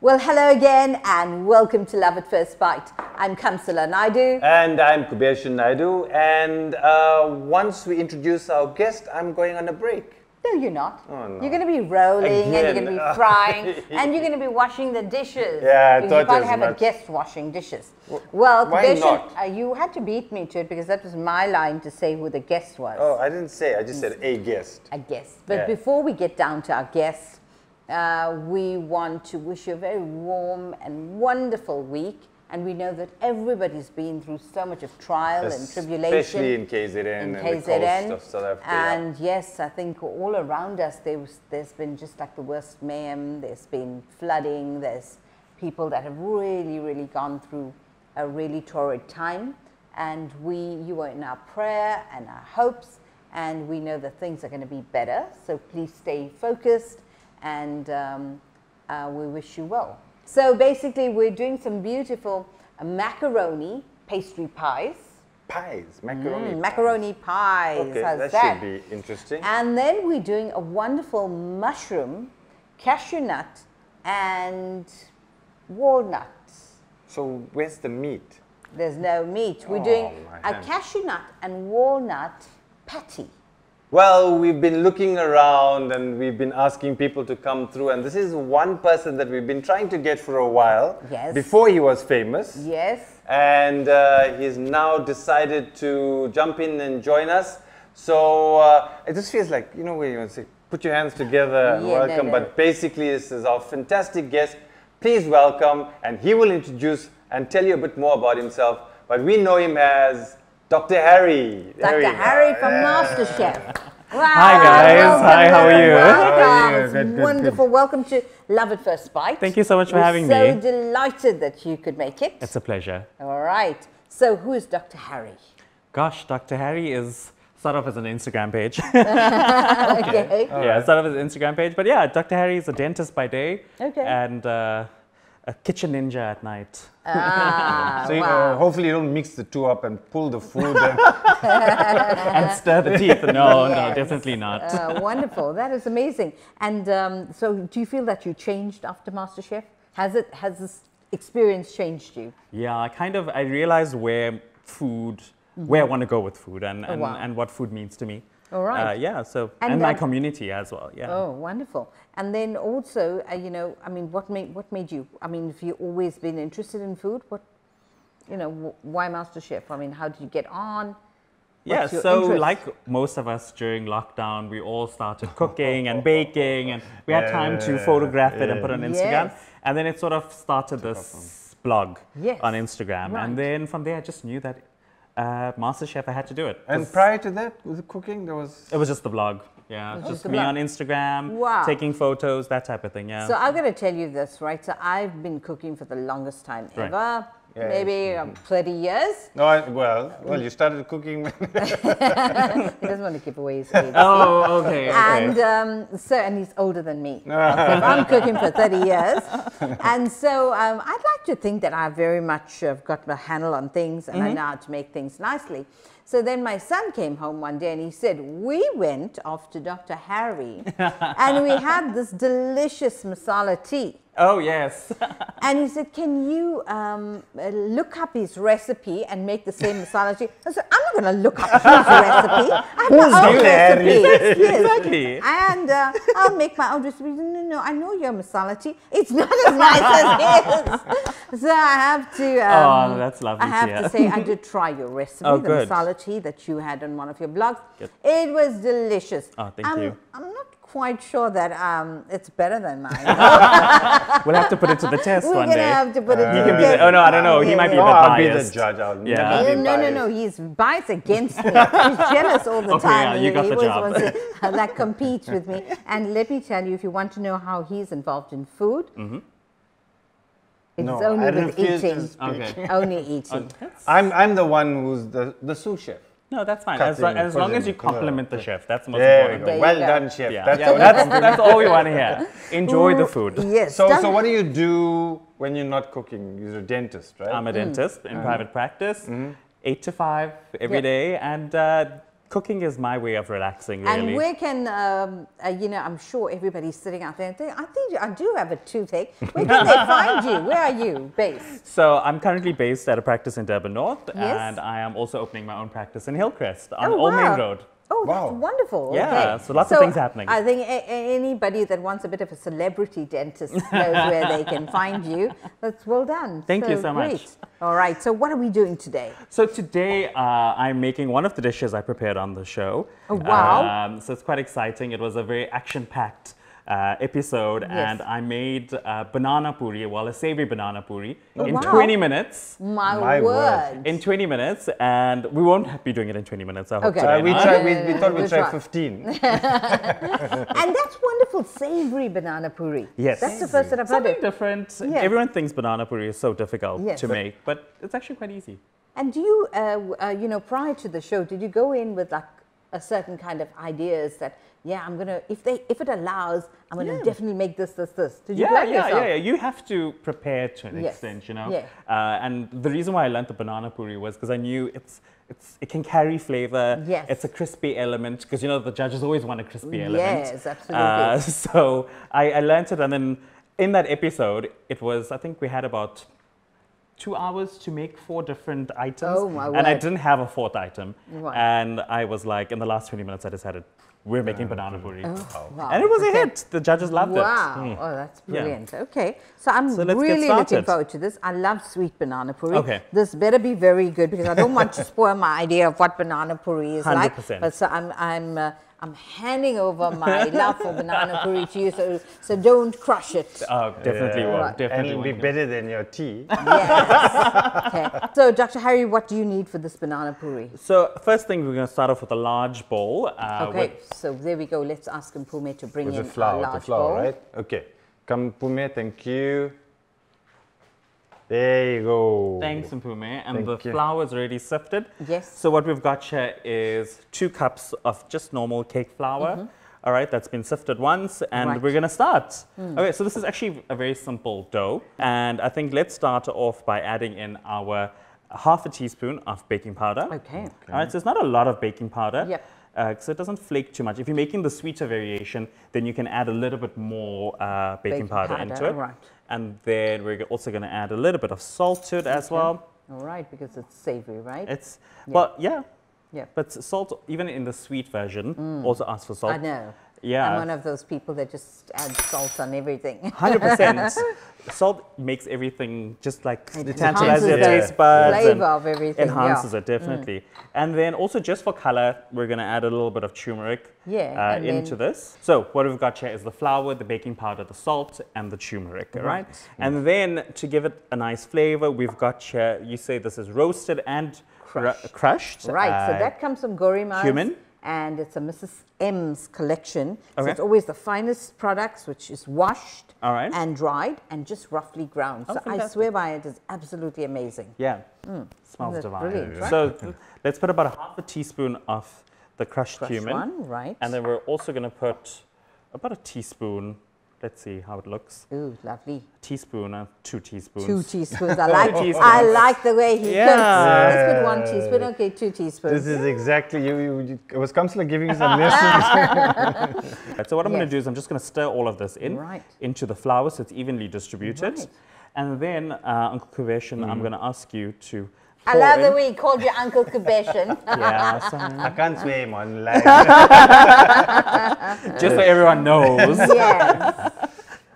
Well, hello again and welcome to Love at First Bite. I'm Kamsala Naidu. And I'm Kubershan Naidu. And once we introduce our guest, I'm going on a break. No, you're not. Oh, no. You're going to be rolling Again. and you're going to be frying and you're going to be washing the dishes. Yeah, I because thought you can't as have a much. guest washing dishes. Well, why Kubershan, not? you had to beat me to it because that was my line to say who the guest was. Oh, I didn't say. I just said a guest. A guest. But Yeah. before we get down to our guests, we want to wish you a very warm and wonderful week. And we know that everybody's been through so much of trial and tribulation. Especially in KZN and the coast of South Africa. And yes, I think all around us there's been just like the worst mayhem. There's been flooding. There's people that have really gone through a really torrid time. And you are in our prayer and our hopes. And we know that things are going to be better. So please stay focused. And we wish you well. So basically, we're doing some beautiful macaroni pastry pies. Macaroni pies. Okay, How's that should be interesting. And then we're doing a wonderful mushroom, cashew nut, and walnuts. So where's the meat? There's no meat. We're Oh, doing my a hands. cashew nut and walnut patty. Well, we've been looking around and we've been asking people to come through. And this is one person that we've been trying to get for a while. Yes. Before he was famous. Yes. And he's now decided to jump in and join us. So it just feels like, you know, where you want to say, put your hands together and Yeah, no, welcome. no. But basically, this is our fantastic guest. Please welcome, and he will introduce and tell you a bit more about himself. But we know him as Dr. Harry. There Dr. we go. Harry from MasterChef. Wow. Hi, guys. Welcome, Hi, how are you? Welcome. How are you? It's Good, good, wonderful. Welcome to Love at First Bite. Thank you so much for We're having so me. delighted that you could make it. It's a pleasure. All right. So who is Dr. Harry? Gosh, Dr. Harry is sort of as an Instagram page. Okay. Yeah, sort of as an Instagram page. But yeah, Dr. Harry is a dentist by day. Okay. And a kitchen ninja at night. Ah, So wow. hopefully you don't mix the two up and pull the food. And And stir the teeth. No, Yes. definitely not. Wonderful. That is amazing. And so do you feel that you changed after MasterChef? Has this experience changed you? Yeah, I realized where I want to go with food and wow. and what food means to me. All right. Yeah, so, And and my that- community as well, yeah. Oh, wonderful. And then also, what made you, if you've always been interested in food, why MasterChef? How did you get on? Yeah, What's your so interest? like most of us during lockdown, we all started cooking and baking, and we had time to photograph it and put it on Instagram. Yes. And then it sort of started this blog Yes. on Instagram. Right. And then from there, I just knew that MasterChef, I had to do it. And prior to that, with the cooking, there was... It was just the blog. Yeah, just just the me blog. on Instagram, Wow. taking photos, that type of thing, yeah. So I'm going to tell you this, right? So I've been cooking for the longest time Right. ever, Yeah. maybe 30 years. No, well, you started cooking when... He doesn't want to give away his age. Oh, okay, okay. And and he's older than me. So I'm cooking for 30 years. And so I'd like to think that I very much have got my handle on things and I know how to make things nicely. So then my son came home one day and he said, we went off to Dr. Harry and we had this delicious masala tea. Oh, yes. And he said, can you look up his recipe and make the same masala tea? I said, I'm not going to look up his recipe. I have my own you, recipe. Harry? Yes. Exactly. And I'll make my own recipe. No, I know your masala tea. It's not as nice as his. So I have to. Oh, that's lovely I have to to hear. say, I did try your recipe, Oh, the good. masala tea that you had on one of your blogs. Good. It was delicious. Oh, thank you. I'm not quite sure that it's better than mine. We'll have to put it to the test We're one going to day. have to put it You to can be the the, oh, no, I don't know. He might be a Oh, bit I'll be the biased. judge. I'll Yeah. never be biased. No, he's biased against me. He's jealous all the Okay, time. yeah, you got he the always job. wants to like compete with me. And let me tell you, if you want to know how he's involved in food, it's No, only I with refuse to eating. speak. Okay. Only eating. I'm the one who's the sous chef. No, that's fine. Cutting, As long as you putting, compliment the chef, that's the most There we important go. There you Well go. done, chef. Yeah, That's yeah, all. that's all we want to hear. Enjoy the food. Yes. So done- what do you do when you're not cooking? You're a dentist, right? I'm a dentist in private practice, 8 to 5 every Yeah. day, and cooking is my way of relaxing, really. And where can, you know, I'm sure everybody's sitting out there and thinking, I think I do have a toothache. Where can they find you? Where are you based? So I'm currently based at a practice in Durban North, Yes. and I am also opening my own practice in Hillcrest on Oh, Old Main wow. Road. Oh, Wow. that's wonderful. Yeah, Okay. so lots of things happening. I think anybody that wants a bit of a celebrity dentist knows where they can find you. That's well done. Thank you so much. Great. All right, so what are we doing today? So today I'm making one of the dishes I prepared on the show. Oh, wow. So it's quite exciting. It was a very action-packed episode, Yes. and I made banana puri, well, a savory banana puri in wow. 20 minutes. My My word. word. In 20 minutes, and we won't be doing it in 20 minutes. I hope Okay. today, We no? tried. We no, thought we'll we'd try try. 15. And that's wonderful, savory banana puri. Yes. That's the first that I've heard Something of. different. Yeah. Everyone thinks banana puri is so difficult Yes. to make, but it's actually quite easy. And do you, you know, prior to the show, did you go in with like a certain kind of ideas that, yeah, I'm gonna, if it allows, I'm gonna definitely make this. Did you plan yourself? Yeah. You have to prepare to an Yes. extent, you know. Yeah. And the reason why I learned the banana puri was because I knew it can carry flavor. Yes. It's a crispy element because you know the judges always want a crispy element. Yes, absolutely. So I learned it, and then in that episode, it was, I think we had about 2 hours to make 4 different items. Oh, my And I word. didn't have a 4th item. Right. And I was like, in the last 20 minutes, I decided, we're making banana puri. Wow. And it was a Okay. hit. The judges loved it. Wow. Oh, that's Yeah. brilliant. Okay. So I'm So let's get really looking started. forward to this. I love sweet banana puri. Okay. This better be very good because I don't want to spoil my idea of what banana puri is 100%. like. But so I'm handing over my love for banana puri to you, so don't crush it. Oh, definitely Yeah. will. Right. And Definitely it'll be will. better than your tea. Yes. Okay. So Dr. Harry, what do you need for this banana puri? So first thing, we're going to start off with a large bowl. Okay. So there we go. Let's ask Mpume to bring With in the flour, a large flour, bowl. right? Okay. Come, Pume, thank you. There you go. Thanks, Mpume. And Thank the you. flour is already sifted. Yes. So what we've got here is 2 cups of just normal cake flour. All right, that's been sifted once, and Right. we're going to start. Okay, so this is actually a very simple dough. And I think let's start off by adding in our 1/2 teaspoon of baking powder. Okay. All right, so it's not a lot of baking powder. Yep. So it doesn't flake too much. If you're making the sweeter variation, then you can add a little bit more baking powder into it. right. And then we're also going to add a little bit of salt to it as well. All right, because it's savory, right? It's, well, yeah. Yeah. But salt, even in the sweet version, also asks for salt. I know. Yeah. I'm one of those people that just add salt on everything. 100%. Salt makes everything just like it enhances tantalizes your the taste buds. and flavor of everything, Enhances yeah. it, definitely. And then also just for color, we're going to add a little bit of turmeric Yeah, and into then- this. So what we've got here is the flour, the baking powder, the salt, and the turmeric, all right? And then to give it a nice flavor, we've got here, you say this is roasted and crushed. Right, so that comes from Gorima's. cumin. And it's a Mrs. M's collection. So Okay. it's always the finest products, which is washed All right. and dried and just roughly ground. Oh, So I fantastic. swear by it, it's absolutely amazing. Yeah, smells That's divine. brilliant, right? So let's put about 1/2 teaspoon of the crushed Crushed cumin. one, right. And then we're also going to put about a teaspoon. Let's see how it looks. Ooh, lovely. Teaspoon, 2 teaspoons. 2 teaspoons. I teaspoons. like the way he Yeah. cooks. Let's put 1 teaspoon. Okay, 2 teaspoons. This is exactly, it was Kamsala giving you some lessons. Right, so what I'm going Yes. to do is I'm just going to stir all of this in Right. into the flour so it's evenly distributed. Right. And then, Uncle Kuveshan, I'm going to ask you to I pour love the in- way he called you Uncle Kubeshan. Yeah, so I can't swim on live. just so everyone knows. Yes.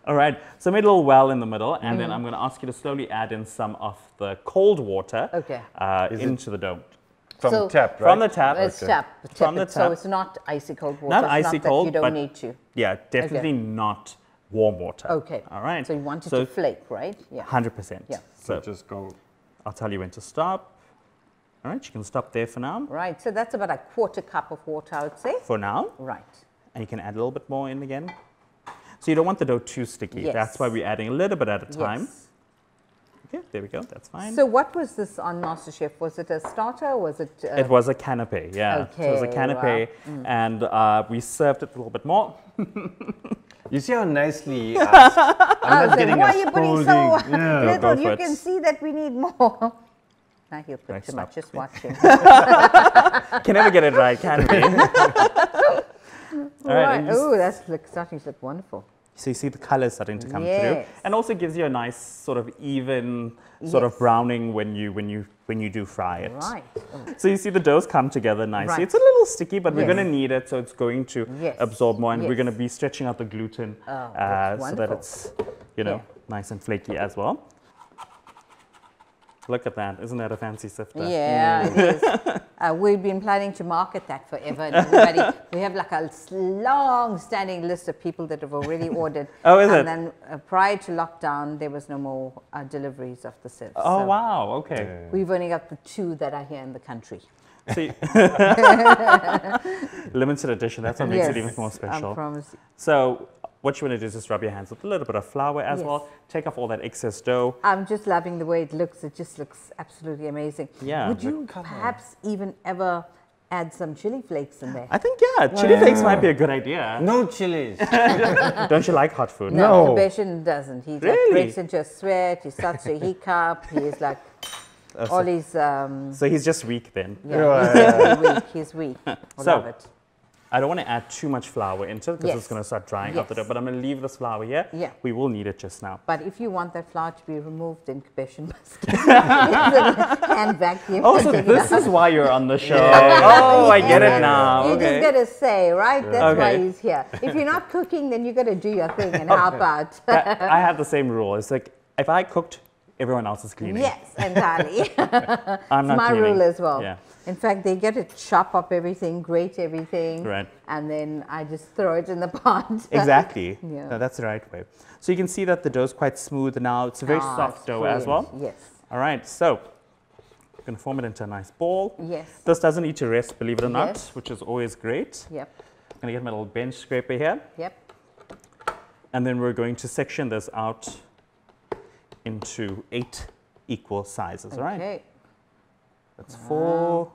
All right, so I made a little well in the middle, and then I'm going to ask you to slowly add in some of the cold water Okay. into the dough. From So- tap, right? From the tap. It's Okay. tap. From the So tap. it's not icy cold water. Not It's icy that cold, you don't but- need to. Yeah, definitely not warm water. Okay. All right. So you want it So to flake, right? Yeah. 100%. Yeah. So just go. I'll tell you when to stop. All right, you can stop there for now. Right. So that's about a 1/4 cup of water, I would say. For now. Right. And you can add a little bit more in again. So you don't want the dough too sticky. Yes. That's why we're adding a little bit at a time. Yes. Okay, there we go. That's fine. So what was this on MasterChef? Was it a starter or was it? It was a canapé, yeah. So it was a Okay, canapé, wow. and we served it a little bit more. You see how nicely I'm not getting why a are you putting so scolding. Yeah. little? go You for it. can see that we need more. Now he'll put Right, too stop. much, just watching. Can never get it right, can we? All right, and Oh, that's starting to look wonderful. so you see the colors starting to come through, Yes. and also gives you a nice sort of even sort of Yes. browning when you do fry it. Right. Oh, So you see the doughs come together nicely. Right. It's a little sticky, but we're Yes. going to need it, so it's going to Yes. absorb more, and we're Yes. going to be stretching out the gluten that's so that wonderful. it's nice and flaky as well. Look at that! Isn't that a fancy sifter? yeah, it is. We've been planning to market that forever, and everybody. We have like a long-standing list of people that have already ordered. Oh, is and it? then prior to lockdown, there was no more deliveries of the service. Oh So wow! Okay. We've only got the 2 that are here in the country. So limited edition. That's what makes it even more I special. promise. So what you want to do is just rub your hands with a little bit of flour as Yes. well. Take off all that excess dough. I'm just loving the way it looks. It just looks absolutely amazing. Yeah, Would the you perhaps even ever add some chili flakes in there? I think chili flakes might be a good idea. No chilies. Don't you like hot food? No. Sebastian doesn't. He like Really? breaks into a sweat. He starts to hiccup. He's like all his So he's just weak then. He's weak. I So, love it. I don't want to add too much flour into it because it's Yes. going to start drying out the dough. Yes. But I'm going to leave this flour here. Yeah. We will need it just now. But if you want that flour to be removed, then Sebastian must get a hand vacuum. Oh, so this is why you're on the show. Oh, I get it now. You Okay. just got to say, right? That's why Okay. he's here. If you're not cooking, then you got to do your thing and help out. I have the same rule. It's like if I cooked, everyone else is cleaning. Yes, entirely. I'm not my cleaning. rule as well. Yeah. In fact, they get to chop up everything, grate everything, Right. and then I just throw it in the pot. Exactly. Yeah. No, that's the right way. So you can see that the dough is quite smooth now. It's a very soft it's dough as well. brilliant. Yes. All right, so we're going to form it into a nice ball. Yes. This doesn't need to rest, believe it or not, Yes. which is always great. Yep. I'm going to get my little bench scraper here. Yep. And then we're going to section this out into 8 equal sizes, all right? Okay. That's 4.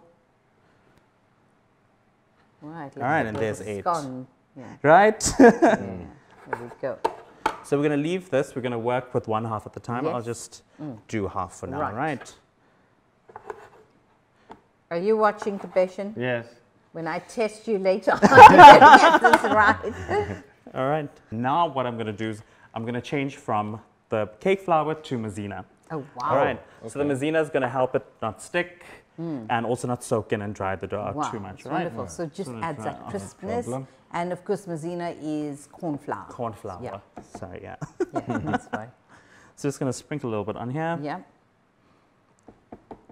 Right. All right, and there's 8. Scone. Yeah. Right? There we go. So we're going to leave this. We're going to work with one half at the time. Yes. I'll just do half for now, Right. right? Are you watching, Sebastian? Yes. When I test you later on, get this right. All right. Now what I'm going to do is I'm going to change from the cake flour to maizena. Oh, wow. All right. So the maizena is going to help it not stick and also not soak in and dry the dough out Wow, too much, it's right? wonderful. So just gonna adds try that it. No crispness. problem. And of course, maizena is corn flour. Corn flour. Yeah. Sorry, yeah. Yeah, that's fine. So just going to sprinkle a little bit on here. Yeah.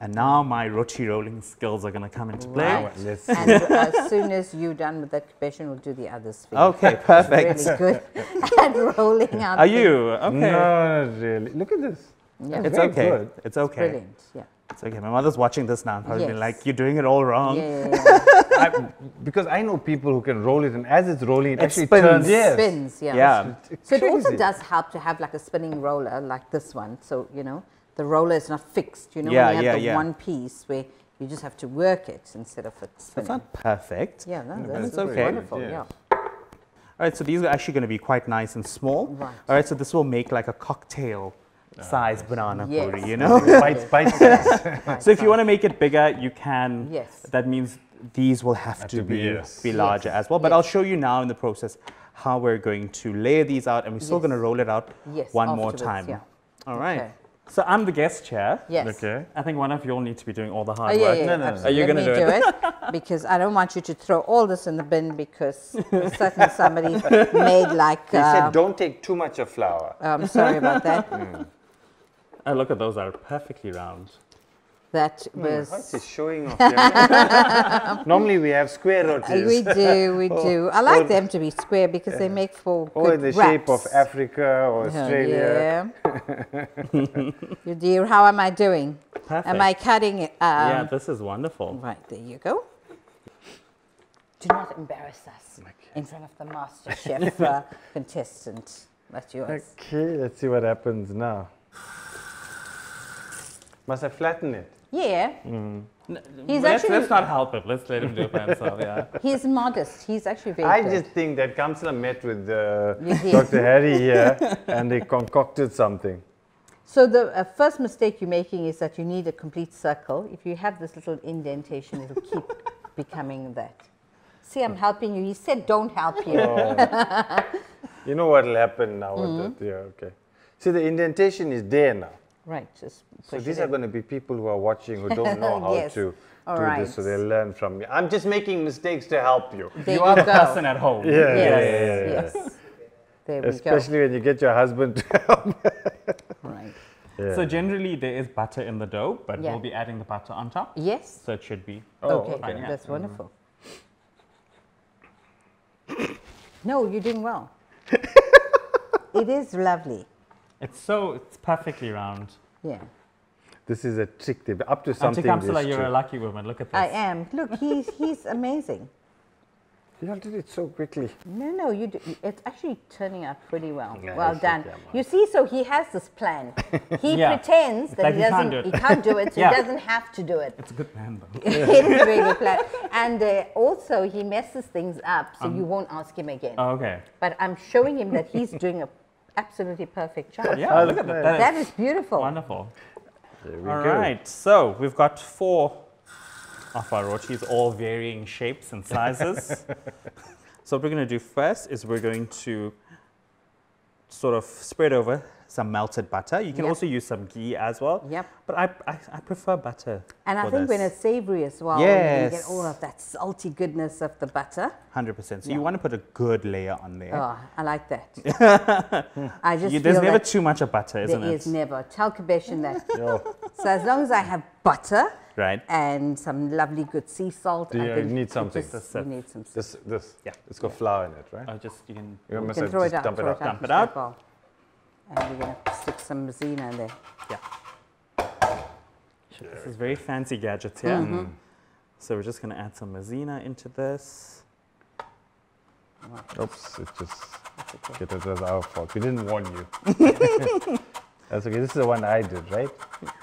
And now my roti rolling skills are going to come into play. Right. Let's And as soon as you're done with that, Sebastian will do the others for you. Okay, perfect. Really good at rolling out. Are things. you? Okay. No, not really. Look at this. Yeah. It's Very okay. good. It's okay. Brilliant. Yeah. It's okay. My mother's watching this now and probably being Yes. like, you're doing it all wrong. Yeah. Because I know people who can roll it, and as it's rolling, it, It actually spins. turns. Yes. Spins. Yeah. Yeah. It's So it also crazy. does help to have like a spinning roller like this one. So, you know, the roller is not fixed. You know, Yeah, when you have yeah, the yeah. one piece where you just have to work it instead of it spinning. It's not perfect. Yeah, no, but that's it's okay. wonderful. Yeah. Yeah. All right, so these are actually going to be quite nice and small. Right. All right, so this will make like a cocktail size banana Yes. puri, you know? Bite size. So if you want to make it bigger, you can. Yes. That means these will have to be yes. larger as well. But Yes. I'll show you now in the process how we're going to layer these out, and we're still Yes. going to roll it out Yes, one more afterwards, time. yeah. All right. Okay. So I'm the guest chair. Yes. Okay. I think one of you all need to be doing all the Oh, hard yeah, work. yeah, No, no, no. absolutely. Are you Let gonna me do do it? Because I don't want you to throw all this in the bin because certainly somebody made like. He said, don't take too much of flour. I'm sorry about that. Oh, look at those, are perfectly round. That What's was. he showing off here? Normally we have square rotis. We do, we do. I like them to be square because they make for Or good in the shape of wraps. Africa or Australia. Yeah. Dear, how am I doing? Perfect. Am I cutting it? Yeah, this is wonderful. Right, there you go. Do not embarrass us in front of the master chef contestant. That's yours. Okay, let's see what happens now. Must I flatten it? Yeah. He's let's actually not help it. Let's let him do it by himself. Yeah. he's modest. He's actually very I good. just think that Kamsala met with You did. Dr. Harry here and they concocted something. So the first mistake you're making is that you need a complete circle. If you have this little indentation, it'll keep becoming that. See, I'm helping you. He said don't help you. Oh. You know what will happen now with that? Yeah, okay. See, the indentation is there now. Right. Just So these are going to be people who are watching who don't know how Yes. to All do right. this, so they learn from me. I'm just making mistakes to help you. There You are the go. person at home. Yes. There we Especially when you get your husband to help. go. Right. Yeah. So generally there is butter in the dough, but Yeah. we'll be adding the butter on top. Yes. So it should be. Okay. fine, yeah. That's wonderful. No, you're doing well. It is lovely. It's perfectly round. Yeah. This is a trick. They're up to Auntie something. Kamsala, this you're a trick. lucky woman. Look at this. I am. Look, he's amazing. You all did it so quickly. No, you do. It's actually turning out pretty well. Yeah, Well it's done. okay, man. You see, so he has this plan. He Yeah. pretends that Like he he doesn't. can't do it. He can't do it, so Yeah. he doesn't have to do it. It's a good man though. It is a very good plan. And also, he messes things up, so you won't ask him again. Oh, okay. But I'm showing him that he's doing a absolutely perfect job. Yeah, look at that. That is beautiful. Wonderful. There we All go. right, so we've got 4 of our rotis, all varying shapes and sizes. So what we're going to do first is we're going to sort of spread over some melted butter. You can Yep. also use some ghee as well. Yep. But I prefer butter. And I for think when this. it's savory as well, you get Yes. all of that salty goodness of the butter. 100%. So Yeah. you want to put a good layer on there. Oh, I like that. I just There's feel never that too much of butter, isn't there it? is never. Tell Kabesh in that. Yo, So as long as I have butter Right. and some lovely good sea salt, Do I you think need it something? just- That's you it. need some. this. Yeah. It's got flour in it, right? You can. You You must can have throw it just out. dump it throw out. Dump it into out. that bowl. And we're going to stick some maizena in there. Yeah. This is very fancy gadgets here. Mm-hmm. So we're just going to add some maizena into this. Oops, it just. It was our fault. We didn't warn you. That's okay. This is the one I did, right?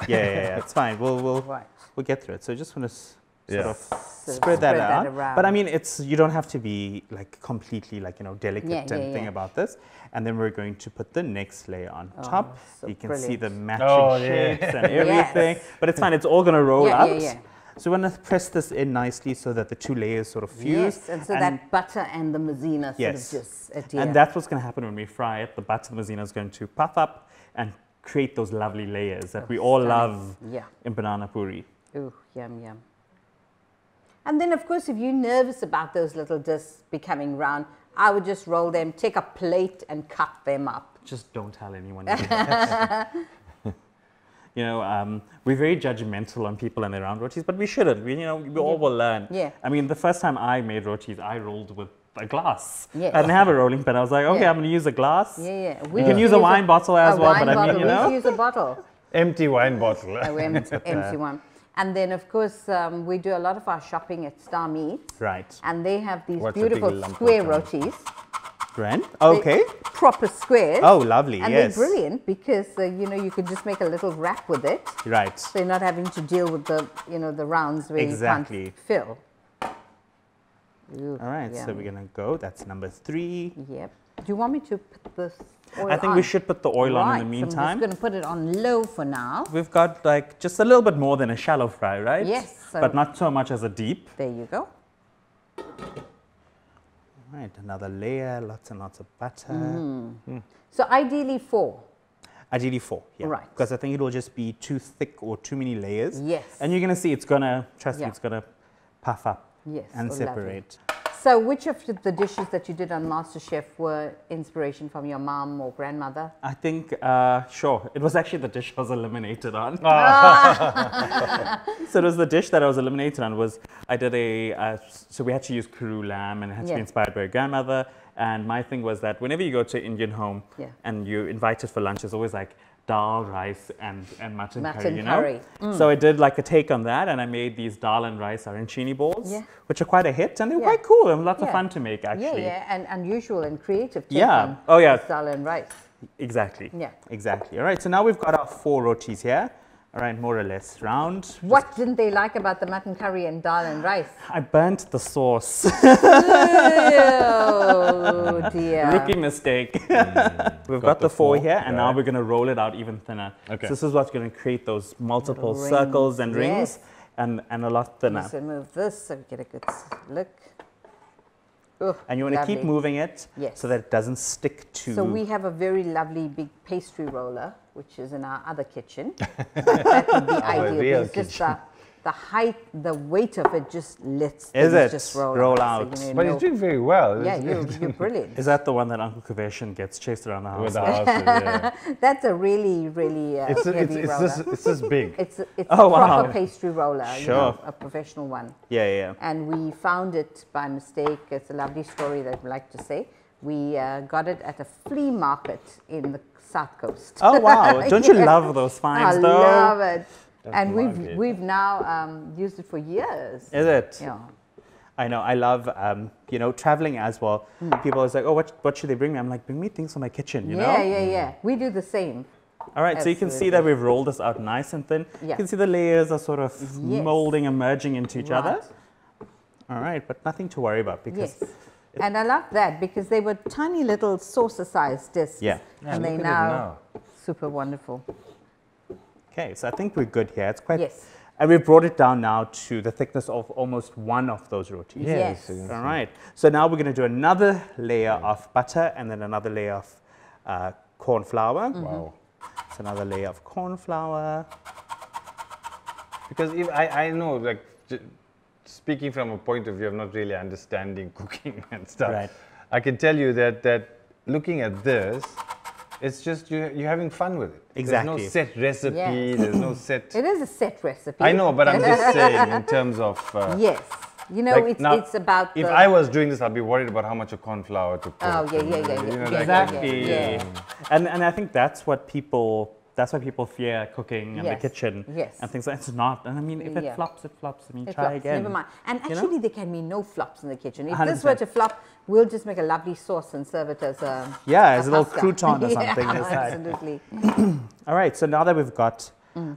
Yeah, it's fine. We'll Right. get through it. So just want to sort Yeah. of So spread that out. around. But I mean, you don't have to be like completely like delicate Yeah, and yeah, thing yeah. about this. And then we're going to put the next layer on top. so You can see brilliant. the matching Oh, yeah. shapes and everything. But it's fine. It's all going to roll Yeah, out. yeah, yeah. So we want to press this in nicely so that the 2 layers sort of fuse. Yes, and so that butter and the maizena sort Yes. of just adhere. And that's what's going to happen when we fry it. The butter maizena is going to puff up and create those lovely layers that we all stunning. love Yeah. in banana puri. Ooh, yum, yum. And then, of course, if you're nervous about those little discs becoming round, I would just roll them, take a plate and cut them up. Just don't tell anyone. You do that. We're very judgmental on people and their round rotis, but we shouldn't. We all will learn. Yeah. I mean, the first time I made rotis, I rolled with a glass. Yes. I didn't have a rolling pin. I was like, okay, Yeah. I'm going to use a glass. Yeah, yeah. You can use a wine bottle as well, but I mean, We used to use a bottle, Empty wine bottle. a empty one. And then, of course, we do a lot of our shopping at Star Meats, Right. and they have these What's the big beautiful lump square of rotis. Right. Okay. They're proper squares. Oh, lovely. And yes. they're brilliant because, you can just make a little wrap with it. Right. So you're not having to deal with the, the rounds where Exactly. you can't fill. Ooh, All right. So yum. we're going to go. That's number 3. Yep. Do you want me to put this oil I think on? we should put the oil on in the So I'm meantime. just going to put it on low for now. We've got like just a little bit more than a shallow fry, right? Yes, so- but not so much as a deep. There you go. Right, another layer, lots and lots of butter. So ideally 4. Ideally 4, yeah. Right. Because I think it'll just be too thick or too many layers. Yes. And you're going to see it's going to, trust me, Yeah. it's going to puff up Yes, and oh, lovely. separate. So which of the dishes that you did on MasterChef were inspiration from your mom or grandmother? I think, sure, it was actually the dish I was eliminated on. So it was the dish that I was eliminated on was, I did so we had to use Kuru lamb and it had to Yeah. be inspired by a grandmother. And my thing was that whenever you go to an Indian home Yeah. and you're invited for lunch, it's always like dal, rice, and mutton curry, Mutton you know? curry. So I did like a take on that and I made these dal and rice arancini balls, Yeah. which are quite a hit and they're Yeah. quite cool and lots of Yeah. fun to make Yeah, actually. yeah, and unusual and creative take Yeah. on Oh, yeah. dal and rice. Exactly. Yeah. Exactly. All right, so now we've got our 4 rotis here. All right, more or less round. What didn't they like about the mutton curry and dal and rice? I burnt the sauce. Oh, dear. Rookie mistake. We've got the four here, and now we're going to roll it out even thinner. Okay. So this is what's going to create those multiple Little circles rings, and rings, yes. and a lot thinner. So move this so we get a good look. Oh, And you want to keep lovely. moving it Yes. so that it doesn't stick to. So we have a very lovely big pastry roller, which is in our other kitchen. But that would be ideal. real Because just the height, the weight of it just lets Is things it? just roll, Roll out. out. So, But he's doing very well. yeah, It's- you're brilliant. Is that the one that Uncle Kaveshan gets chased around the house? with the houses, yeah. That's a really, really heavy roller. It's this big. It's Oh, a proper wow. pastry roller, you Sure. know, a professional one. Yeah, yeah. And we found it by mistake. It's a lovely story that we like to say. We got it at a flea market in the South Coast. Oh wow! Don't you Yeah. love those finds I though? love it. That's And market. we've now used it for years. Is it? Yeah. I know. I love you know, traveling as well. People are like, oh, what should they bring me? I'm like, bring me things for my kitchen. You know. Yeah. We do the same. All right. So you can see that we've rolled this out nice and thin. You Yeah. can see the layers are sort of Yes. molding and merging into each other. Right. All right, but nothing to worry about because Yes. And I love that because they were tiny little saucer-sized discs. Yeah. And they look at it now super wonderful. okay. So I think we're good here. It's quite. Yes. And we've brought it down now to the thickness of almost one of those rotis. Yes. All right. So now we're going to do another layer of butter and then another layer of corn flour. Wow. So another layer of corn flour. Because if I know, like, speaking from a point of view of not really understanding cooking and stuff, Right. I can tell you that looking at this, it's just you're having fun with it. Exactly. There's no set recipe. Yes. There's no set. It is a set recipe. I know, but I'm just saying in terms of. Yes. You know, like, now, it's about If the... I was doing this, I'd be worried about how much of corn flour to put. Oh, yeah. You know, that kind of- Exactly. Yeah. And I think that's what people. That's why people fear cooking in the Yes, kitchen yes. and things like it's not. And I mean, if it Yeah. flops, it flops. I mean, It try flops, again. Never mind. And You know? actually, there can be no flops in the kitchen. If 100%. this were to flop, we'll just make a lovely sauce and serve it as a Yeah, as a little pasta. crouton or something. Yeah, aside. absolutely. All right, so now that we've got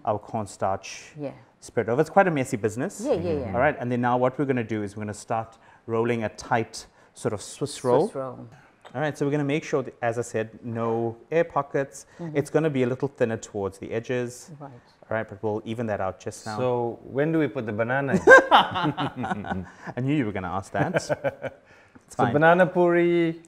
our cornstarch Yeah. spread over, it's quite a messy business. Yeah. All right, and then now what we're going to do is we're going to start rolling a tight sort of Swiss roll. Swiss roll. All right, so we're going to make sure, that, as I said, no air pockets. It's going to be a little thinner towards the edges. Right. All right, but we'll even that out just now. So when do we put the banana in? I knew you were going to ask that. It's So fine. banana puri.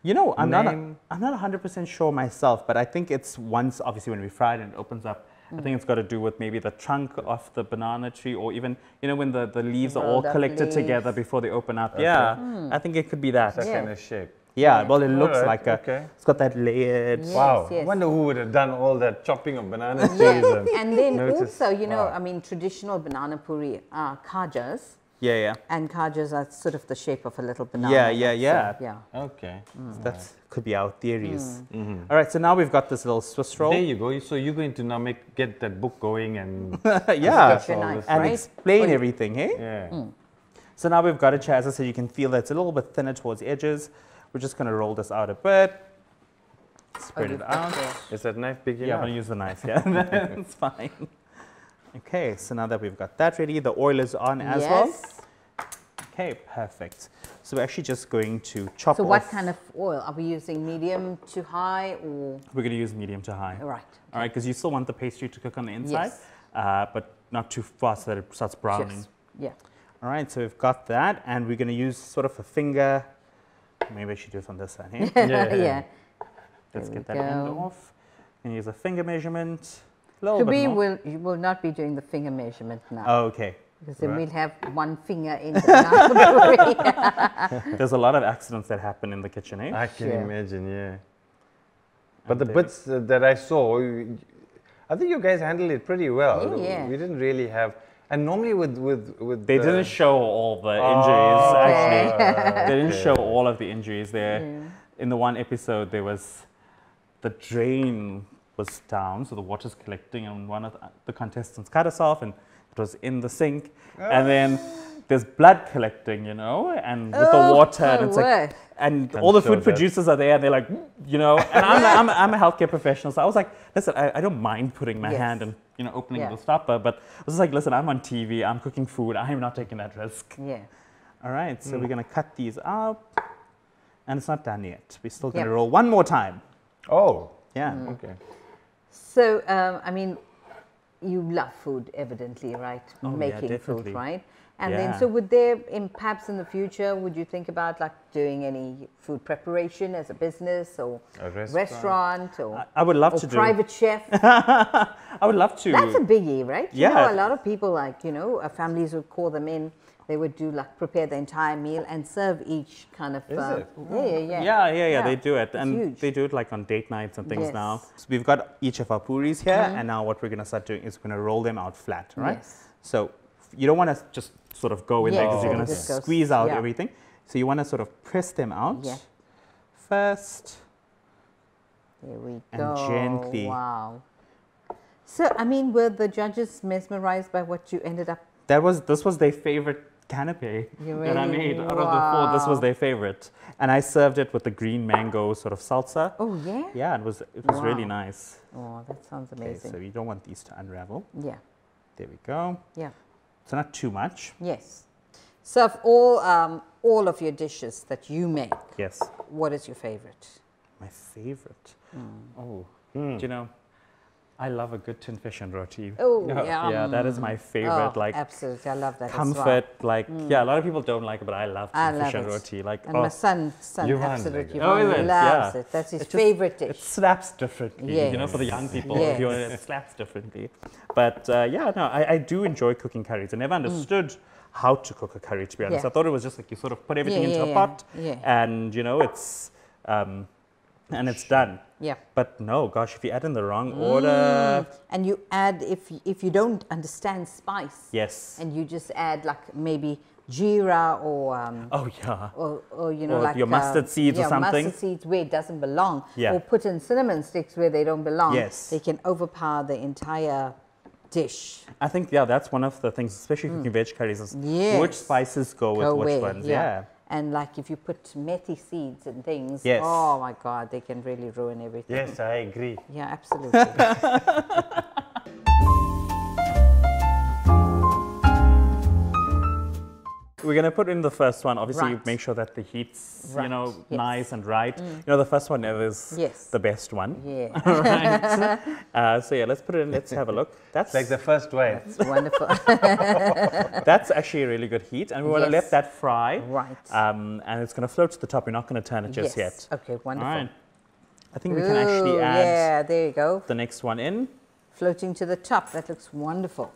You know, I'm not name? 100% sure myself, but I think it's once, obviously, when we fry it and it opens up, I think it's got to do with maybe the trunk of the banana tree or even, you know, when the leaves are all Rolled up collected leaves. together before they open up. Yeah, I think it could be that. That Yeah. kind of shape. Yeah, well, it looks Alright, like a, okay. it's got that layered. Yeah. Wow. yes. I wonder who would have done all that chopping of banana trees. Yeah. And then notice- also, you know, wow. I mean, traditional banana puri are kajas. Yeah, yeah. And kajas are sort of the shape of a little banana. Yeah, yeah, yeah. So, yeah. Okay. That could be our theories. All right, so now we've got this little Swiss roll. There you go. So you're going to now get that book going and yeah, Get your all knife, this- and right? explain Well, everything, hey? yeah. So now we've got it, as I said, you can feel that it's a little bit thinner towards the edges. We're just going to roll this out a bit, spread it you've got out. the- Is that knife big Yeah, I'm enough? going to use the knife, yeah, that's fine. Okay, so now that we've got that ready, the oil is on as well. Yes. Okay, perfect. So we're actually just going to chop So off. what kind of oil? Are we using medium to high or? We're going to use medium to high. Right. All right, because you still want the pastry to cook on the inside, Yes. but not too fast that it starts browning. Yes. Yeah. All right, so we've got that, and we're going to use sort of a finger. Maybe I should do it on this side, hey? Yeah. Yeah. Let's There get we that end go. off. And use a finger measurement. A little So bit we more. will not be doing the finger measurement now. Oh, okay. Because then Right. we'll have one finger in the banana. There's a lot of accidents that happen in the kitchen, eh? I can Sure. imagine, yeah. But the there- bits that I saw, I think you guys handled it pretty well. Yeah. We didn't really have, and normally with They the- didn't show all the injuries, Oh, actually. okay. They didn't show all of the injuries there. In the one episode, there was the drain was down, so the water's collecting, and one of the contestants cut herself, and it was in the sink. And then there's blood collecting, you know, and with the water, and it's like, and all the sure food that- producers are there, and they're like, you know, and I'm a healthcare professional, so I was like, listen, I don't mind putting my Yes. hand and, you know, opening Yeah. the stopper, but I was just like, listen, I'm on TV, I'm cooking food, I'm not taking that risk. Yeah. All right, so we're gonna cut these up, And it's not done yet. We're still going to Yep. roll one more time. Oh, Yeah. okay. So, I mean, you love food, evidently, right? Oh, yeah, Making definitely. food, right? And then, Yeah. so would there, perhaps in the future, would you think about like doing any food preparation as a business or A restaurant or, I would love or to do. private chef? I would love to. That's a biggie, right? You Yeah. know, a lot of people, like, you know, families would call them in. They would do like prepare the entire meal and serve each kind of. Is it? Yeah. They do it. It's And huge. they do it like on date nights and things Yes. now. So we've got each of our puris here, and now what we're going to start doing is we're going to roll them out flat, right? Yes. So you don't want to just sort of go in there Yes, because you're it going to just goes- squeeze out yeah. everything. So you want to sort of press them out Yeah. first. There we And go. gently. Wow. So, I mean, were the judges mesmerized by what you ended up? This was their favorite canapé You that I really- made out of the four. This was wow. their favorite, and I served it with the green mango sort of salsa. Oh, yeah? Yeah, it was really Wow. nice. Oh, that sounds Okay, amazing. so you don't want these to unravel. Yeah. There we go. Yeah. So not too much. Yes. So, of all of your dishes that you make, Yes. what is your favorite? My favorite. Hmm. Oh, do you know, I love a good tin fish and roti. Oh, Yeah, that is my favorite. Oh, like absolutely. I love that comfort. Like yeah, a lot of people don't like it, but I love I tin fish love and it. roti. Like And oh, my son Yvonne absolutely like it. Oh, is it? loves Yeah. it. That's his It just- favorite dish. it slaps differently. You know, for the young people, if you Yes. it slaps differently. But yeah, no, I do enjoy cooking curries. I never understood how to cook a curry. To be honest, Yeah. I thought it was just like you sort of put everything into a yeah, pot, yeah. and you know it's and it's done. Yeah. But no, gosh, if you add in the wrong order, And you add, if you don't understand spice, yes. and you just add like maybe jeera Oh yeah. or you know, Or like your mustard seeds or something. mustard seeds where it doesn't belong, Yeah. or put in cinnamon sticks where they don't belong. Yes. They can overpower the entire dish. I think yeah, that's one of the things, especially cooking veg curries, is Yes. which spices go with Go which where, ones. Yeah. And like if you put methi seeds and things, Yes. oh my God, they can really ruin everything. Yes, I agree. Yeah, absolutely. We're gonna put in the first one. Obviously, Right. make sure that the heat's you Right, know yes. nice and right. You know, the first one is Yes. the best one. Yeah, right. So yeah, let's put it in. Let's have a look. That's It's like the first wife. it's wonderful. that's actually a really good heat, and we want to Yes. let that fry. Right. And it's gonna float to the top. We're not gonna turn it just Yes. yet. Okay, All wonderful. right. I think we can actually Ooh, add yeah, there you go. the next one in. Floating to the top. That looks wonderful.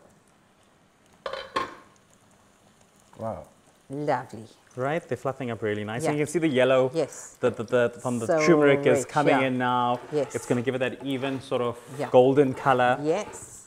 Wow. Lovely. Right, they're fluffing up really nice. Yeah. And you can see the yellow Yes. from the So turmeric is rich, coming yeah. in now. Yes. It's going to give it that even sort of Yeah. golden color. Yes.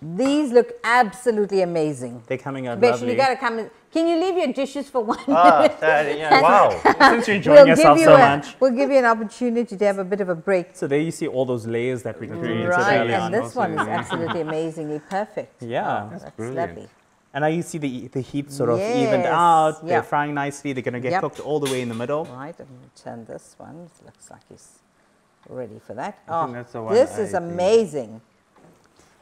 These look absolutely amazing. They're coming out Beshu, lovely. you got to come. Can you leave your dishes for 1 Ah, minute? yeah, wow. Since you're enjoying yourself so much. We'll give you an opportunity to have a bit of a break. So there you see all those layers that we created Right, early on. and this one is absolutely amazingly perfect. Yeah. Oh, that's brilliant. lovely. And now you see the heat sort of evened Yes, out. yeah. They're frying nicely. They're going to get Yep. cooked all the way in the middle. Right, I'm going to turn this one. It looks like it's ready for that. I think that's the one this I is think. amazing.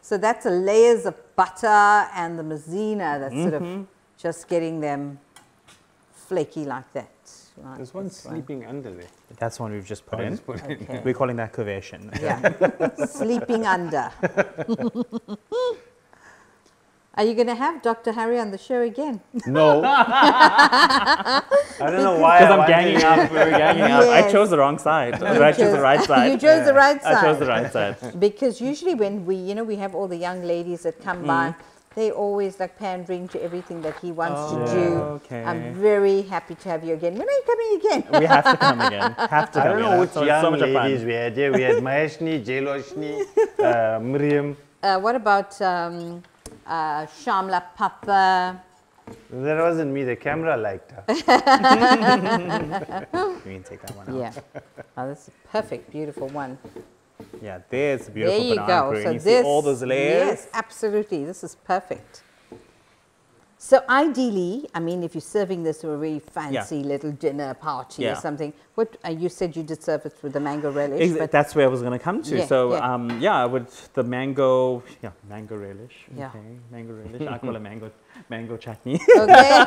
So that's the layers of butter and the maizena that's sort Mm-hmm. of just getting them flaky like that. Right, There's one this sleeping under there. That's one we've just put I in. just put it. Okay. We're calling that conversion. Yeah, sleeping under. Are you going to have Dr. Harry on the show again? No. I don't know why. Because I I'm ganging wanted- up. We're ganging up. I Yes. chose the wrong side. I chose the right side. You chose the right side. I chose the right side. Because usually when we have all the young ladies that come by, Mm. they always like pandering to everything that he wants Oh, to do. okay. I'm very happy to have you again. When are you coming again? We have to come again. Have to I come don't again. know which So it's young so much fun. ladies we had. Yeah, we had Maheshni, Jailoshni, Miriam. What about Shamla Papa? That wasn't me. The camera liked her. We can take that one out. Yeah. Oh, that's a perfect, beautiful one. Yeah, there's a There beautiful you banana go. curry. So And you this, see all those layers. Yes, absolutely. This is perfect. So ideally, I mean, if you're serving this to a really fancy little dinner party Yeah. or something, what you said you did serve it with the mango relish, but That's where I was going to come to. Yeah, So, yeah. with the mango relish. Yeah. Okay, mango relish. I call it mango mango chutney. Okay.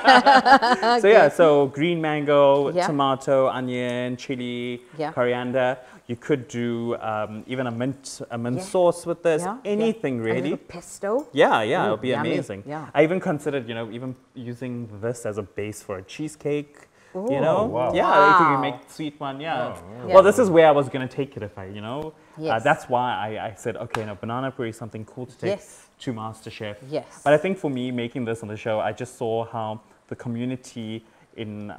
So yeah, so green mango, Yeah. tomato, onion, chili, Yeah. coriander. You could do even a mint Yeah. sauce with this. Yeah, Anything A really. little pesto. Yeah, yeah, Ooh, it would be yummy. amazing. Yeah. I even considered, even using this as a base for a cheesecake. Ooh, wow. Yeah, if you can wow. make sweet one, yeah. Oh, yeah. Well, this is where I was gonna take it if I, Yes. that's why I said, okay, banana puree is something cool to take Yes. to MasterChef. Yes. But I think for me, making this on the show, I just saw how the community in,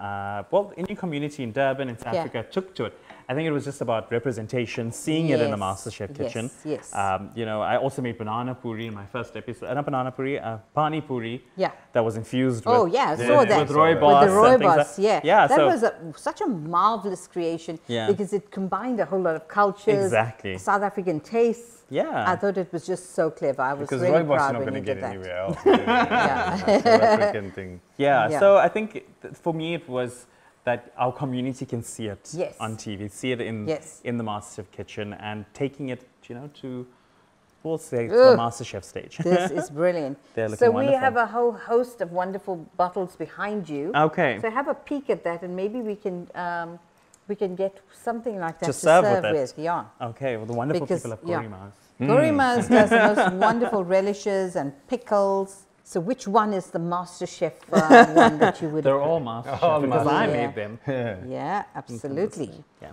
any community in Durban, in South Yeah. Africa, took to it. I think it was just about representation, seeing it in the Yes, MasterChef kitchen. yes. I also made banana puri in my first episode. Not banana puri, pani puri. Yeah. That was infused Oh, with, yeah, I saw that. with rooibos. With the and things rooibos, like- yeah. Yeah, That so was such a marvelous creation Yeah. because it combined a whole lot of cultures. Exactly. South African tastes. Yeah. I thought it was just so clever. I was Because really rooibos proud you're not when going you to did get that. anywhere else. Yeah. South African thing. Yeah, Yeah. so I think for me it was that our community can see it Yes. on TV, see it in Yes. in the MasterChef kitchen, and taking it, to we'll say to Ugh. the MasterChef stage. This is brilliant. They're So looking we wonderful. have a whole host of wonderful bottles behind you. Okay. So have a peek at that, and maybe we can get something like that To to serve serve with it. with. Yeah. Okay, well the wonderful Because- people of yeah. Gorima's. Gorima's does the most wonderful relishes and pickles. So which one is the MasterChef one that you would? They're all MasterChef All because I MasterChef. made them. Yeah, absolutely. Yeah.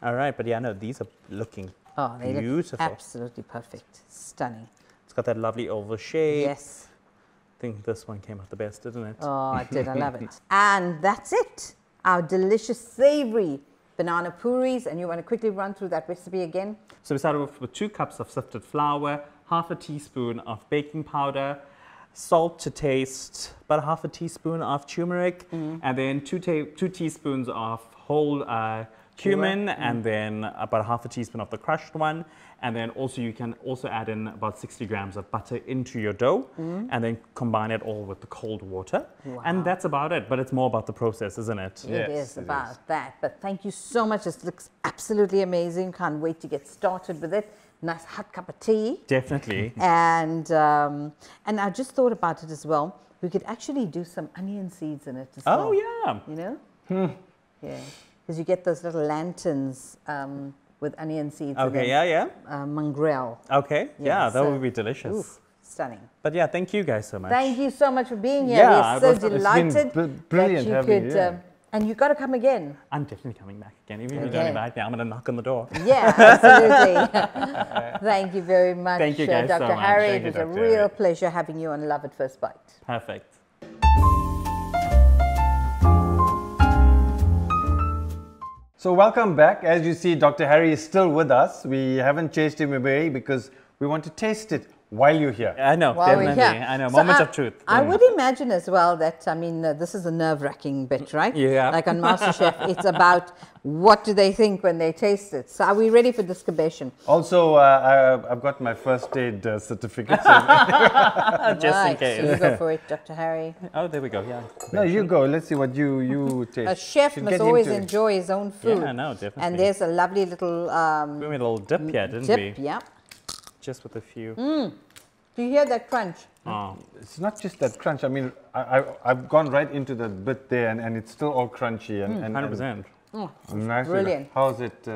All right, but yeah, no, these are looking Oh, they look beautiful. absolutely perfect, stunning. It's got that lovely oval shape. Yes. I think this one came out the best, didn't it? Oh, I did. I love it. And that's it. Our delicious savory banana puris. And you want to quickly run through that recipe again? So we started off with 2 cups of sifted flour, half a teaspoon of baking powder, salt to taste, about half a teaspoon of turmeric, and then 2 teaspoons of whole cumin, and then about half a teaspoon of the crushed one. And then also you can also add in about 60 grams of butter into your dough, and then combine it all with the cold water. Wow. And that's about it. But it's more about the process, isn't it? It Yes, is it about is. that. But thank you so much. This looks absolutely amazing. Can't wait to get started with it. Nice hot cup of tea. Definitely. And I just thought about it as well. We could actually do some onion seeds in it as well. Oh, yeah. You know? Yeah. Because you get those little lanterns with onion seeds in Okay, them. yeah. Mongrel. Okay, yeah, that so- would be delicious. Oof, stunning. But yeah, thank you guys so much. Thank you so much for being here. Yeah, We're so it's been delighted brilliant that you having could. you, yeah. And you got to come again. I'm definitely coming back again. Even if you don't Okay. invite me, I'm going to knock on the door. Yeah, absolutely. Thank you very much, Thank you guys so Dr. much. Harry. Thank It you, was a Dr. real Harry. pleasure having you on Love at First Bite. Perfect. So welcome back. As you see, Dr. Harry is still with us. We haven't chased him away because we want to taste it while you're here. I know, While we're definitely. here. I know, So moments of truth. I would imagine as well that, this is a nerve-wracking bit, right? Yeah. Like on MasterChef, it's about what do they think when they taste it. So are we ready for discussion? Also, I've got my first aid certificate. So Just in Right, case. so you go for it, Dr. Harry. Oh, there we go, yeah. no, you go. Let's see what you taste. A chef Should must get always into it. enjoy his own food. Yeah, no, definitely. And there's a lovely little We made a little dip here, didn't dip, we? yeah. Just with a few. Do you hear that crunch? Oh, It's not just that crunch. I mean, I've gone right into the bit there, and it's still all crunchy and 100%. and nice. Brilliant. How's it?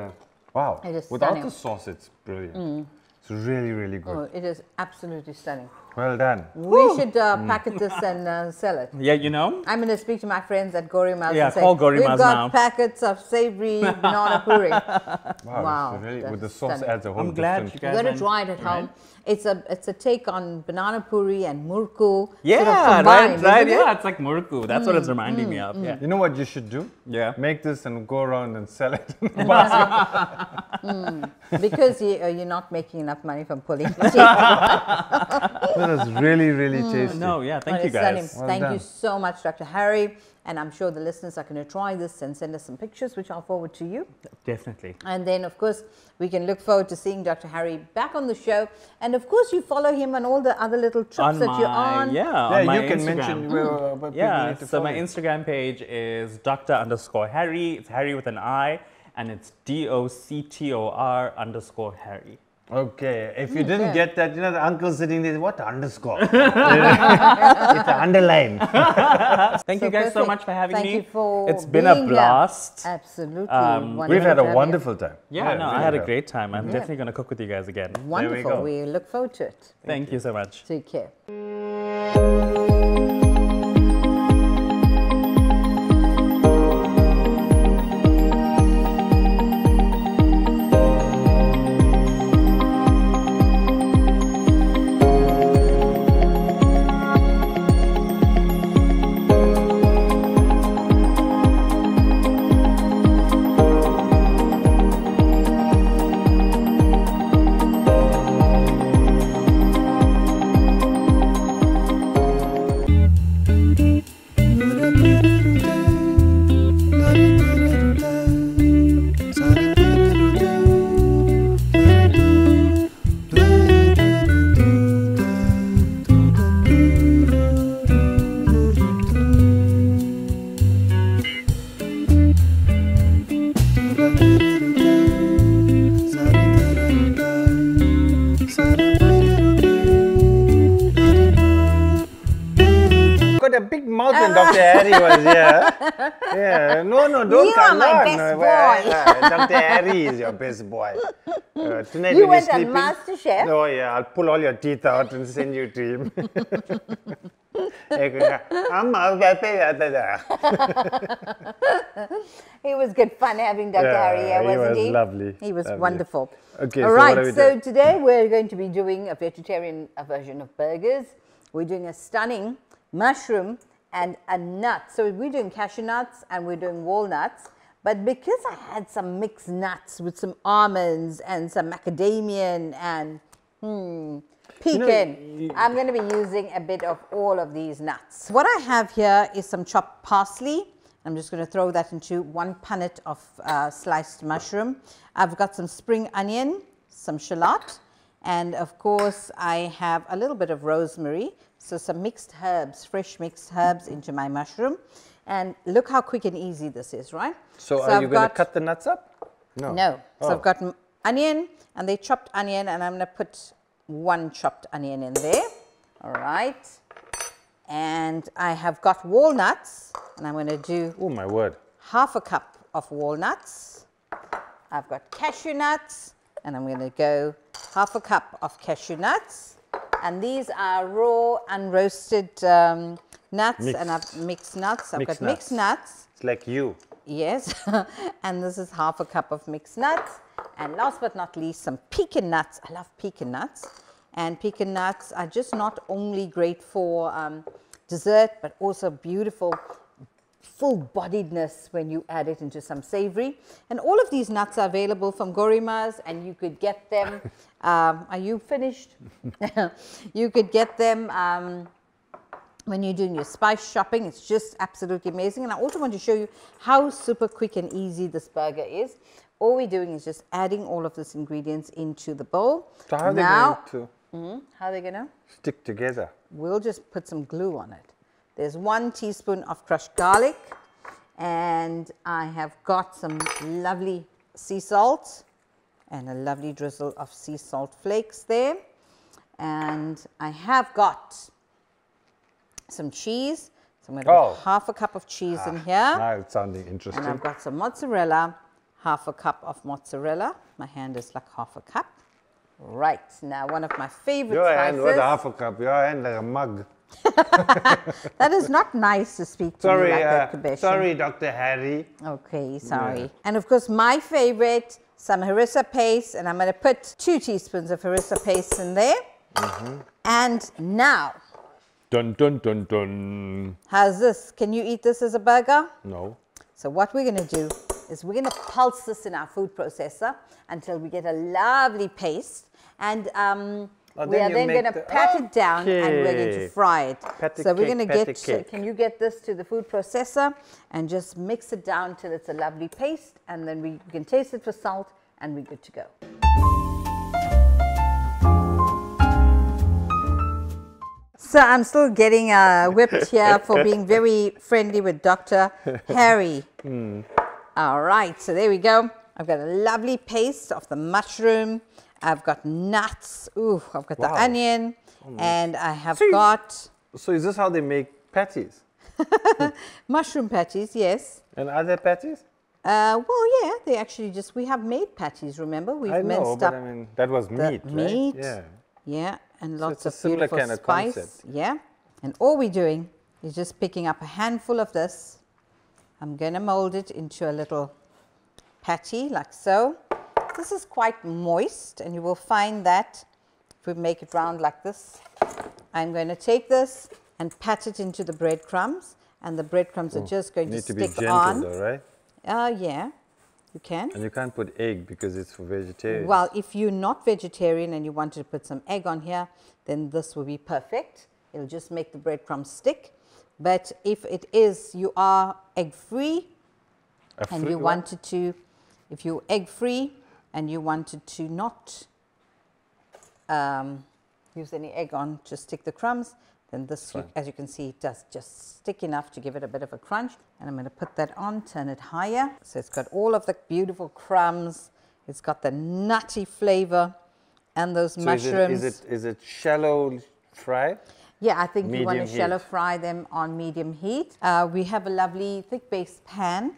Wow. It is Without stunning. the sauce, it's brilliant. It's really, really good. Oh, it is absolutely stunning. Well done. We should packet this and sell it. Yeah, you know? I'm going to speak to my friends at Gorima's Yeah, and say, call Gorima's we've got now." packets of savory banana puri. Wow. Wow, It's really, that's with the sauce stunning. adds a whole I'm glad different. you You guys got to went- try it at home. It's a take on banana puri and murku. Yeah, sort of combined, right, isn't it? yeah. It's like murku. That's what it's reminding me of. Yeah. You know what you should do? Yeah. Make this and go around and sell it. Because you're not making enough money from pulling teeth. That is really, really tasty. No, yeah, thank Well, you it's stunning. guys. Well Thank you done. so much, Dr. Harry. And I'm sure the listeners are going to try this and send us some pictures, which I'll forward to you. Definitely. And then, of course, we can look forward to seeing Dr. Harry back on the show. And of course, you follow him on all the other little trips On that you're my, on. yeah, Yeah, on my you can Instagram. mention where people Yeah, need to so my follow you. Instagram page is Dr_Harry. It's Harry with an I, and it's DOCTOR_Harry. Okay, if you didn't get that, you know, the uncle sitting there, what underscore? It's an underline. Thank you guys so much for having me. Thank you for It's been a being here. blast. Absolutely. We've had a Wonderful. wonderful time. Yeah, no, I had a really great time. I'm definitely going to cook with you guys again. Wonderful. go. We look forward to it. Thank you so much. Take care. Got a big mouth when Dr. Harry was here. Yeah, no, don't You are come my on. best No, boy. Dr. Harry is your best boy. Tonight You when went you're on sleeping, MasterChef. oh yeah, I'll pull all your teeth out and send you to him. It was good fun having Dr. Harry here, he wasn't was he? lovely. He was Lovely. wonderful. Okay, All so what right, are we so doing? today we're going to be doing a vegetarian version of burgers. We're doing a stunning mushroom and a nut. So we're doing cashew nuts and we're doing walnuts. But because I had some mixed nuts with some almonds and some macadamia and pecan, I'm going to be using a bit of all of these nuts. What I have here is some chopped parsley. I'm just going to throw that into 1 punnet of sliced mushroom. I've got some spring onion, some shallot, and of course I have a little bit of rosemary. So some mixed herbs, fresh mixed herbs into my mushroom. And look how quick and easy this is, right? So are you going to cut the nuts up? No. So I've got onion, and they chopped onion, and I'm going to put 1 chopped onion in there. All right. And I have got walnuts, and I'm going to do Oh my word. half a cup of walnuts. I've got cashew nuts, and I'm going to go half a cup of cashew nuts. And these are raw, unroasted nuts, and I've mixed nuts. I've got mixed nuts. It's like you. Yes, and this is half a cup of mixed nuts. And last but not least, some pecan nuts. I love pecan nuts. And pecan nuts are just not only great for dessert, but also beautiful full-bodiedness when you add it into some savory. And all of these nuts are available from Gorima's, and you could get them. Are you finished? You could get them when you're doing your spice shopping. It's just absolutely amazing. And I also want to show you how super quick and easy this burger is. All we're doing is just adding all of these ingredients into the bowl. So how are they now, going to how are they going to? stick together? We'll just put some glue on it. There's 1 teaspoon of crushed garlic, and I have got some lovely sea salt and a lovely drizzle of sea salt flakes there. And I have got some cheese. So I'm going to put half a cup of cheese in here. Now it's sounding interesting. And I've got some mozzarella, half a cup of mozzarella. My hand is like half a cup. Right, now one of my favorite Your spices. hand, what half a cup? Your hand like a mug. That is not nice to speak to me like that, Kabesh. Sorry, Dr. Harry. Okay, sorry. And of course, my favorite, some harissa paste, and I'm going to put 2 teaspoons of harissa paste in there. And now, Dun, dun, dun, dun. how's this? Can you eat this as a burger? No. So what we're going to do is we're going to pulse this in our food processor until we get a lovely paste. And we are then going to pat it down and we're going to fry it. So we're going to get, can you get this to the food processor and just mix it down till it's a lovely paste, and then we can taste it for salt and we're good to go. So I'm still getting whipped here for being very friendly with Dr. Harry. All right, so there we go. I've got a lovely paste of the mushroom. I've got nuts. Ooh, I've got the Wow. onion. And I have See? got So is this how they make patties? mushroom patties, yes. And are there patties? Well, yeah, they actually just, we have made patties, remember? We've I know, minced but up I mean, that was the meat, meat. right? Yeah. Yeah, and So lots it's a of similar beautiful kind of spice. concept. Yeah, and all we're doing is just picking up a handful of this. I'm going to mold it into a little patty like so. This is quite moist, and you will find that if we make it round like this, I'm going to take this and pat it into the breadcrumbs, and the breadcrumbs are just going Need to to be stick gentle on. though, right? Yeah, you can. And you can't put egg because it's for vegetarians. Well, if you're not vegetarian and you wanted to put some egg on here, then this will be perfect. It'll just make the breadcrumbs stick. But if it is, you are egg-free and you wanted to, if you're egg-free and you wanted to not use any egg on to stick the crumbs, then this, as you can see, does just stick enough to give it a bit of a crunch. And I'm going to put that on, turn it higher. So it's got all of the beautiful crumbs. It's got the nutty flavor and those mushrooms. Is it shallow fry? Yeah, I think you want to Medium shallow heat. fry them on medium heat. We have a lovely thick based pan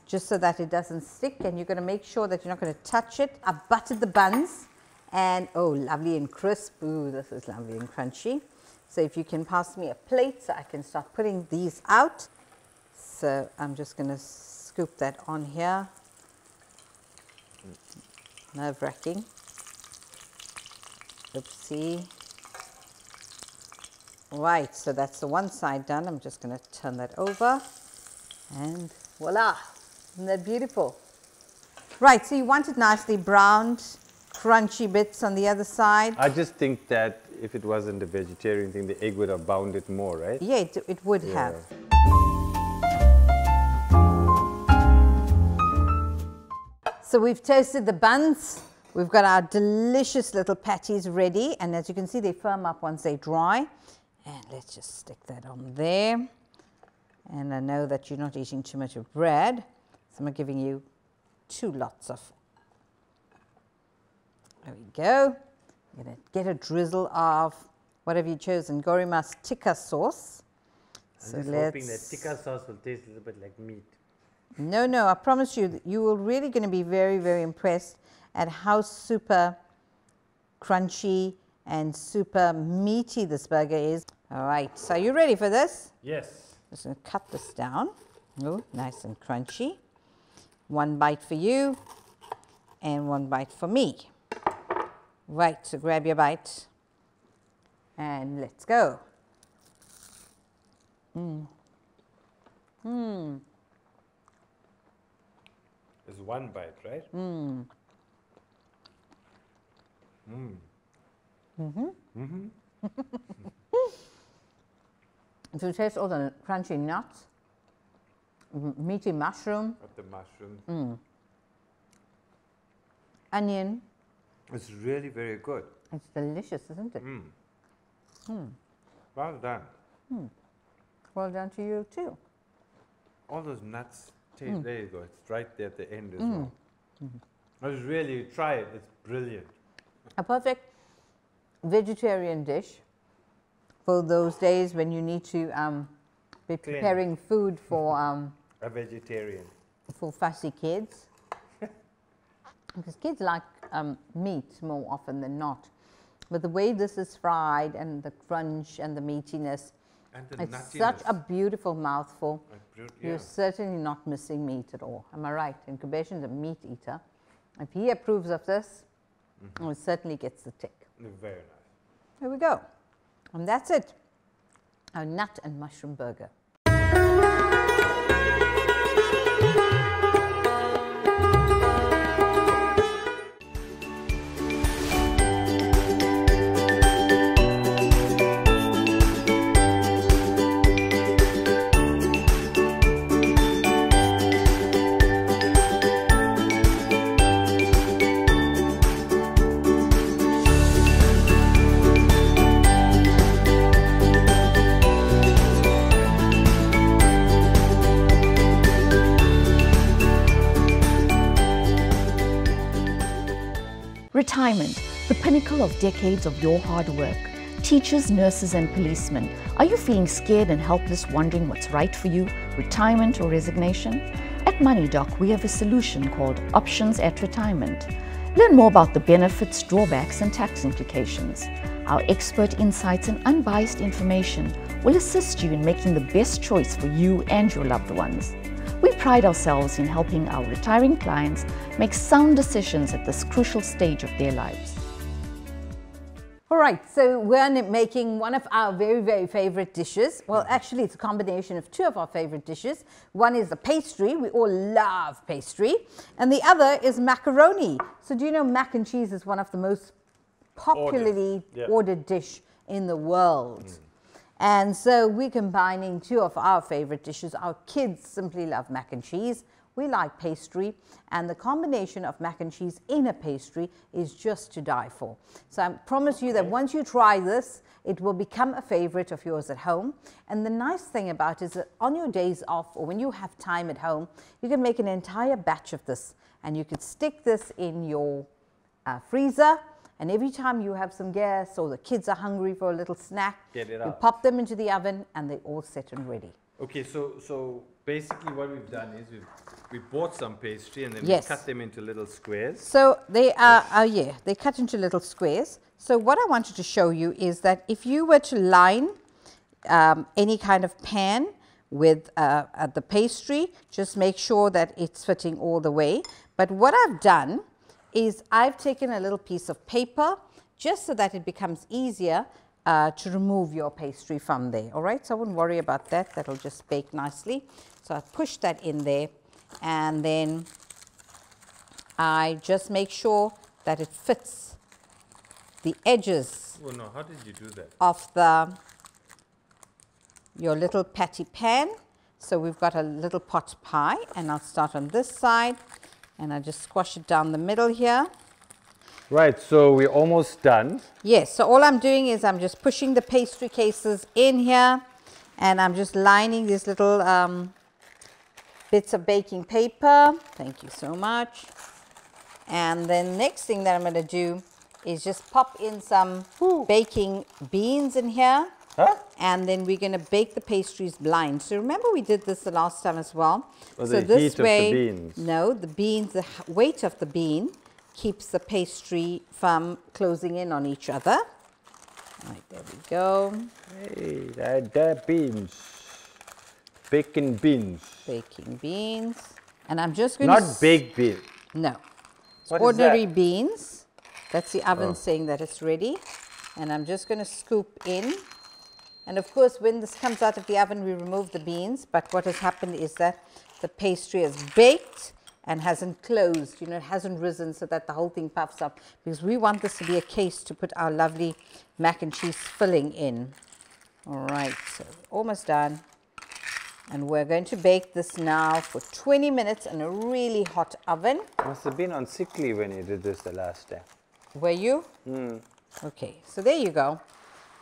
just so that it doesn't stick, and you're going to make sure that you're not going to touch it. I've buttered the buns, and oh, lovely and crisp. Ooh, this is lovely and crunchy. So if you can pass me a plate so I can start putting these out. So I'm just going to scoop that on here. Nerve-wracking. Oopsie. Right, so that's the one side done. I'm just going to turn that over, and voila, isn't that beautiful? Right, so you want it nicely browned, crunchy bits on the other side. I just think that if it wasn't a vegetarian thing, the egg would have bound it more, right? Yeah, it would have. So we've toasted the buns. We've got our delicious little patties ready, and as you can see, they firm up once they dry. And let's just stick that on there. And I know that you're not eating too much of bread, so I'm giving you 2 lots of. There we go. I'm going to get a drizzle of what have you chosen? Gorimas tikka sauce. I'm just hoping that tikka sauce will taste a little bit like meat. No, no, I promise you, you will really going to be very, very impressed at how super crunchy and super meaty this burger is. All right, so are you ready for this? Yes. Just going to cut this down. Oh, nice and crunchy. 1 bite for you and 1 bite for me. Right, so grab your bite and let's go. It's 1 bite, right? If you taste all the crunchy nuts, meaty mushroom, Of the mushrooms. onion, It's really very good. it's delicious, isn't it? Well done. Well done to you too. All those nuts taste, there you go. It's right there at the end as well. It's really, try it. It's brilliant. A perfect vegetarian dish for those days when you need to be preparing food for A vegetarian. fussy kids. Because kids like meat more often than not. But the way this is fried and the crunch and the meatiness, And the it's nuttiness. such a beautiful mouthful. Yeah. You're certainly not missing meat at all. Am I right? And Kubeshan's a meat eater. If he approves of this, it certainly gets the tick. Very nice. There we go. And that's it. Our nut and mushroom burger. Retirement, the pinnacle of decades of your hard work. Teachers, nurses and policemen, are you feeling scared and helpless, wondering what's right for you, retirement or resignation? At MoneyDoc, we have a solution called Options at Retirement. Learn more about the benefits, drawbacks and tax implications. Our expert insights and unbiased information will assist you in making the best choice for you and your loved ones. We pride ourselves in helping our retiring clients make sound decisions at this crucial stage of their lives. All right, so we're making one of our very, very favorite dishes. Well, actually, it's a combination of two of our favorite dishes. One is a pastry. We all love pastry. And the other is macaroni. So do you know mac and cheese is one of the most popularly ordered dish in the world? And so we're combining two of our favorite dishes. Our kids simply love mac and cheese. We like pastry, and the combination of mac and cheese in a pastry is just to die for. So I promise you that once you try this, it will become a favorite of yours at home. And the nice thing about it is that on your days off or when you have time at home, you can make an entire batch of this, and you could stick this in your freezer. And every time you have some gas or the kids are hungry for a little snack, you pop them into the oven and they're all set and ready. Okay, so basically what we've done is we bought some pastry and then we cut them into little squares. So they are, they cut into little squares. So what I wanted to show you is that if you were to line any kind of pan with the pastry, just make sure that it's fitting all the way. But what I've done is I've taken a little piece of paper just so that it becomes easier to remove your pastry from there. All right, so I wouldn't worry about that. That'll just bake nicely. So I push that in there, and then I just make sure that it fits the edges Oh no, how did you do that? of your little patty pan. So we've got a little pot pie, and I'll start on this side, and I just squash it down the middle here. Right, so we're almost done. Yes, so all I'm doing is I'm just pushing the pastry cases in here, and I'm just lining these little bits of baking paper. Thank you so much. And then next thing that I'm going to do is just pop in some baking beans in here. Huh? And then we're going to bake the pastries blind. So remember we did this the last time as well. Oh, so the this heat of the way, beans. no, the beans, the weight of the bean keeps the pastry from closing in on each other. Right, there we go. Hey, that beans. Bacon beans. Baking beans. And I'm just going to... Not baked beans. No. It's What is ordinary that? beans. That's the oven saying that it's ready. And I'm just going to scoop in. And of course, when this comes out of the oven, we remove the beans. But what has happened is that the pastry is baked and hasn't closed, you know, it hasn't risen so that the whole thing puffs up, because we want this to be a case to put our lovely mac and cheese filling in. All right, so almost done. And we're going to bake this now for 20 minutes in a really hot oven. Must have been on sick leave when you did this the last time. Were you? Okay, so there you go.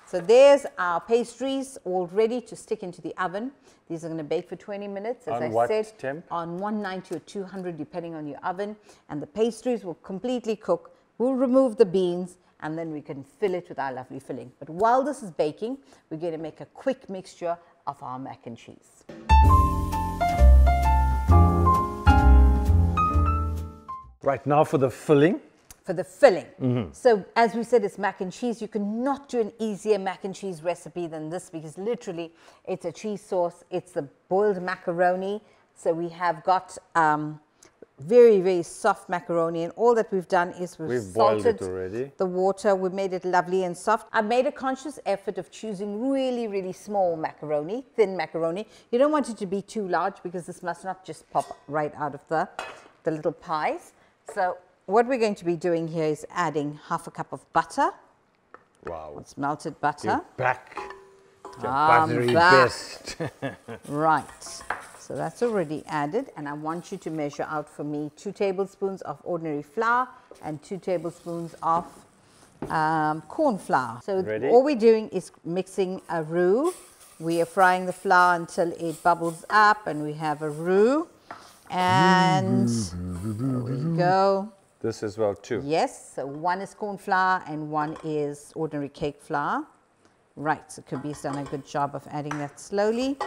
So there's our pastries all ready to stick into the oven. These are going to bake for 20 minutes, as I said, temp? on 190 or 200, depending on your oven. And the pastries will completely cook. We'll remove the beans, and then we can fill it with our lovely filling. But while this is baking, we're going to make a quick mixture of our mac and cheese. Right, now for the filling. For the filling. So as we said, it's mac and cheese. You cannot do an easier mac and cheese recipe than this, because literally it's a cheese sauce. It's the boiled macaroni. So we have got very, very soft macaroni, and all that we've done is we've boiled salted it already. the water. We made it lovely and soft. I made a conscious effort of choosing really, really small macaroni, thin macaroni. You don't want it to be too large, because this must not just pop right out of the little pies. So what we're going to be doing here is adding half a cup of butter. Wow. It's melted butter. You're back. Your I'm buttery back. best. Right. So that's already added, and I want you to measure out for me 2 tablespoons of ordinary flour and 2 tablespoons of corn flour. So Ready? all we're doing is mixing a roux. We are frying the flour until it bubbles up, and we have a roux. And there we go. this as well too. Yes, so one is corn flour and one is ordinary cake flour. Right, so Kabeer's done a good job of adding that slowly.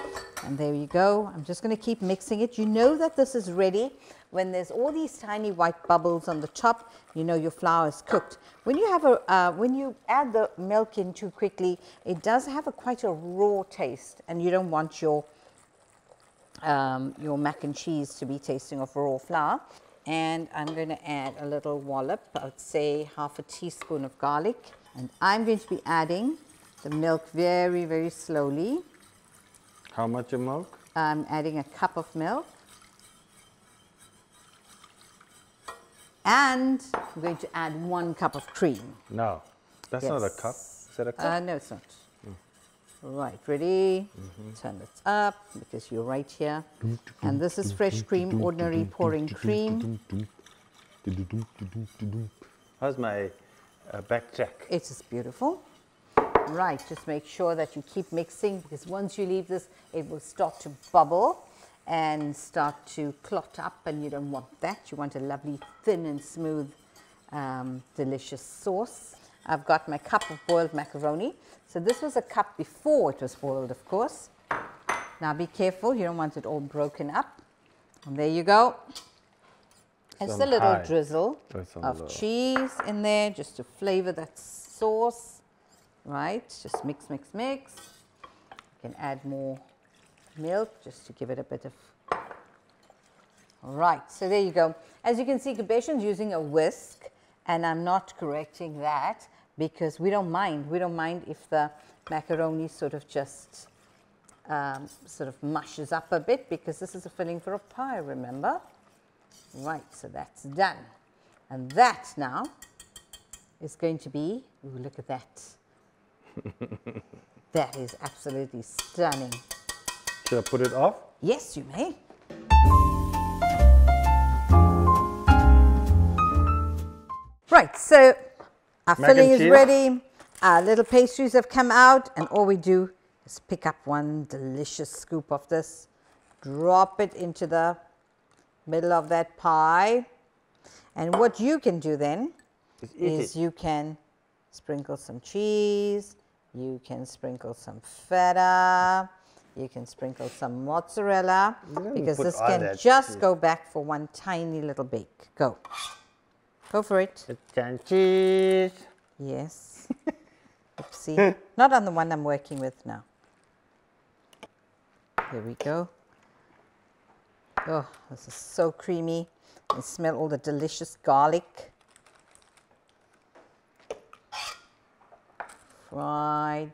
And there you go. I'm just going to keep mixing it. You know that this is ready when there's all these tiny white bubbles on the top. You know your flour is cooked. When you have when you add the milk in too quickly, it does have quite a raw taste, and you don't want your mac and cheese to be tasting of raw flour. And I'm going to add a little wallop, I would say half a teaspoon of garlic. And I'm going to be adding the milk very, very slowly. How much of milk? I'm adding a cup of milk. And I'm going to add 1 cup of cream. No, that's not a cup. Is that a cup? No, it's not. Right, ready? Turn this up because you're right here. And this is fresh cream, ordinary pouring cream. How's my backtrack? It is beautiful. Right, just make sure that you keep mixing, because once you leave this, it will start to bubble and start to clot up, and you don't want that. You want a lovely thin and smooth, delicious sauce. I've got my cup of boiled macaroni. So this was a cup before it was boiled, of course. Now be careful, you don't want it all broken up. And there you go. Just a little drizzle of cheese in there just to flavor that sauce. Right, just mix, mix, mix. You can add more milk just to give it a bit of... All right, so there you go. As you can see, Kabeshan's using a whisk, and I'm not correcting that because we don't mind. We don't mind if the macaroni sort of just mushes up a bit, because this is a filling for a pie, remember? Right, so that's done. And that now is going to be, ooh, look at that. That is absolutely stunning. Should I put it off? Yes, you may. Right, so our filling is ready. Our little pastries have come out, and all we do is pick up one delicious scoop of this, drop it into the middle of that pie. And what you can do then is you can sprinkle some cheese, you can sprinkle some feta, you can sprinkle some mozzarella, because this can just go back for one tiny little bake. Go. Go for it. Some cheese. Yes. Oopsie. Not on the one I'm working with now. Here we go. Oh, this is so creamy. And smell all the delicious garlic. Fried.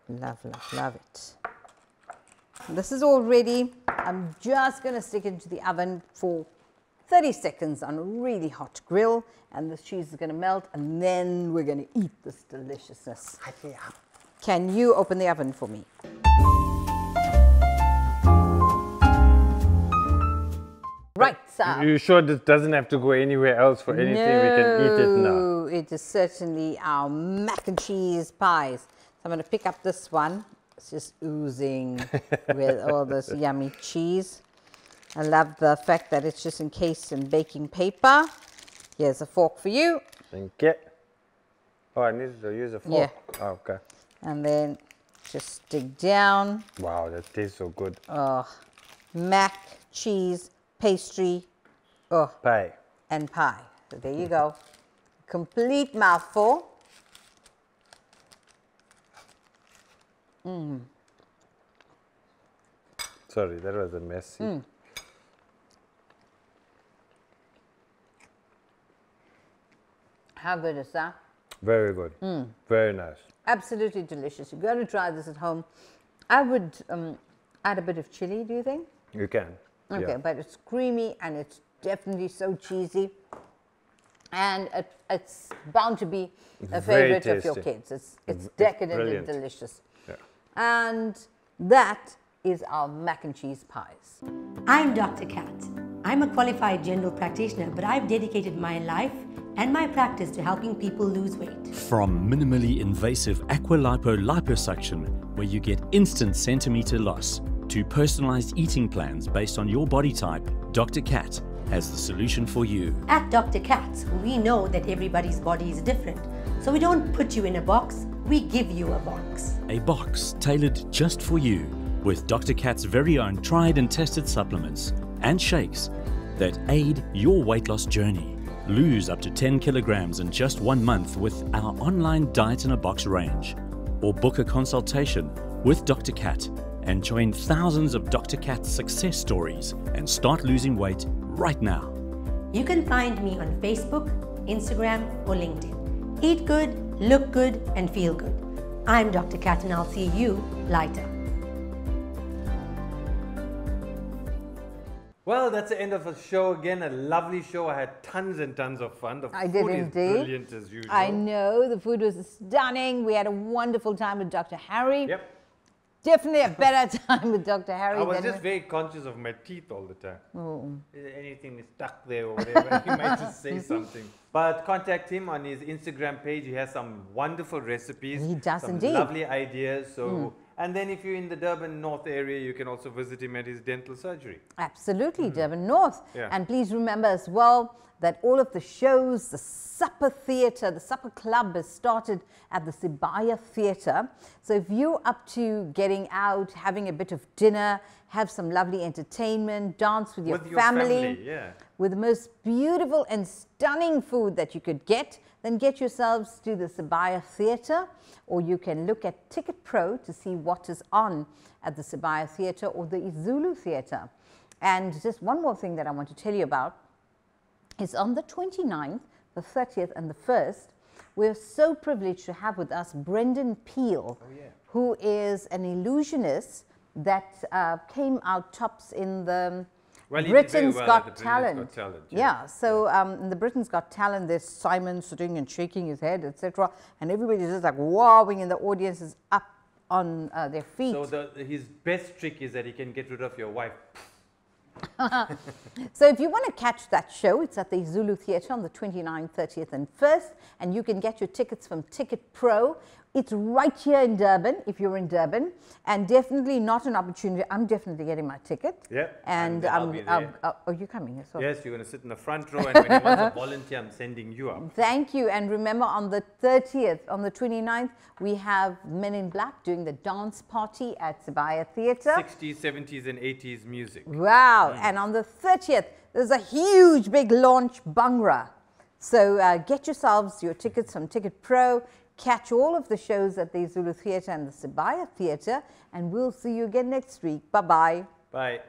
Love, love, love it. This is all ready. I'm just going to stick it into the oven for 30 seconds on a really hot grill, and the cheese is going to melt, and then we're going to eat this deliciousness. Can you open the oven for me? Right, so. You sure this doesn't have to go anywhere else for anything? No, we can eat it now. It is certainly our mac and cheese pies. So I'm going to pick up this one. It's just oozing with all this yummy cheese. I love the fact that it's just encased in baking paper. Here's a fork for you. Thank you. Oh, I need to use a fork. Yeah. Oh, okay. And then just dig down. Wow, that tastes so good. Oh, mac, cheese, pastry, oh, Pie. and pie. So there you go. Complete mouthful. Sorry, that was a messy. How good is that? Very good. Very nice. Absolutely delicious. You've got to try this at home. I would add a bit of chili, do you think? You can. Okay, Yeah. but it's creamy and it's definitely so cheesy. And it's bound to be a Very favorite of your tasty. kids. It's decadent and brilliant. delicious. Yeah. And that is our mac and cheese pies. I'm Dr. Kat. I'm a qualified general practitioner, but I've dedicated my life and my practice to helping people lose weight. From minimally invasive aqualipo liposuction, where you get instant centimeter loss, to personalized eating plans based on your body type, Dr. Kat has the solution for you. At Dr. Katz, we know that everybody's body is different. So we don't put you in a box, we give you a box. A box tailored just for you with Dr. Katz's very own tried and tested supplements and shakes that aid your weight loss journey. Lose up to 10 kilograms in just 1 month with our online Diet in a Box range, or book a consultation with Dr. Katz and join thousands of Dr. Katz success stories and start losing weight right now. You can find me on Facebook, Instagram, or LinkedIn. Eat good, look good, and feel good. I'm Dr. Katz, and I'll see you later. Well, that's the end of the show again. A lovely show. I had tons and tons of fun. The I food did is indeed. brilliant as usual. I know, the food was stunning. We had a wonderful time with Dr. Harry. Yep. Definitely a better time with Dr. Harry I was than just with- very conscious of my teeth all the time. Oh. Is there anything stuck there or whatever? He might just say something. But contact him on his Instagram page. He has some wonderful recipes. He does some indeed. lovely ideas. So, and then if you're in the Durban North area, you can also visit him at his dental surgery. Absolutely, Durban North. Yeah. And please remember as well that all of the shows, the supper theatre, the supper club is started at the Sibaya Theatre. So if you're up to getting out, having a bit of dinner, have some lovely entertainment, dance with your family, yeah. with the most beautiful and stunning food that you could get, then get yourselves to the Sibaya Theatre, or you can look at Ticket Pro to see what is on at the Sibaya Theatre or the Izulu Theatre. And just one more thing that I want to tell you about is on the 29th, the 30th and the 1st, we're so privileged to have with us Brendan Peel, who is an illusionist that came out tops in the Well, he did very Britain's well at Got the Britain's Talent. Got Talent, Yeah, so in the Britain's Got Talent, there's Simon sitting and shaking his head, etc. And everybody's just like wowing, and the audience is up on their feet. So his best trick is that he can get rid of your wife. So if you want to catch that show, it's at the Zulu Theatre on the 29th, 30th and 1st, and you can get your tickets from Ticket Pro. It's right here in Durban, if you're in Durban, and definitely not an opportunity. I'm definitely getting my ticket. Yep, And I'll be there. oh, you're coming as well. Yes, you're going to sit in the front row, and when he wants a volunteer, I'm sending you up. Thank you. And remember, on the 30th, on the 29th, we have Men in Black doing the dance party at Sibaya Theatre. 60s, 70s, and 80s music. Wow. And on the 30th, there's a huge big launch Bhangra. So get yourselves your tickets from Ticket Pro. Catch all of the shows at the Zulu Theatre and the Sibaya Theatre. And we'll see you again next week. Bye-bye. Bye.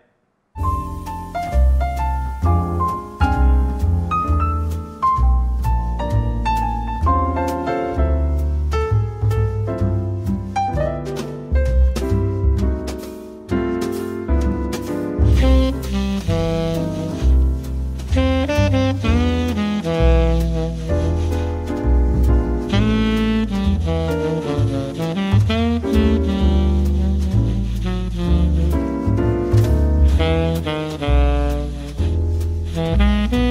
Mm-hmm.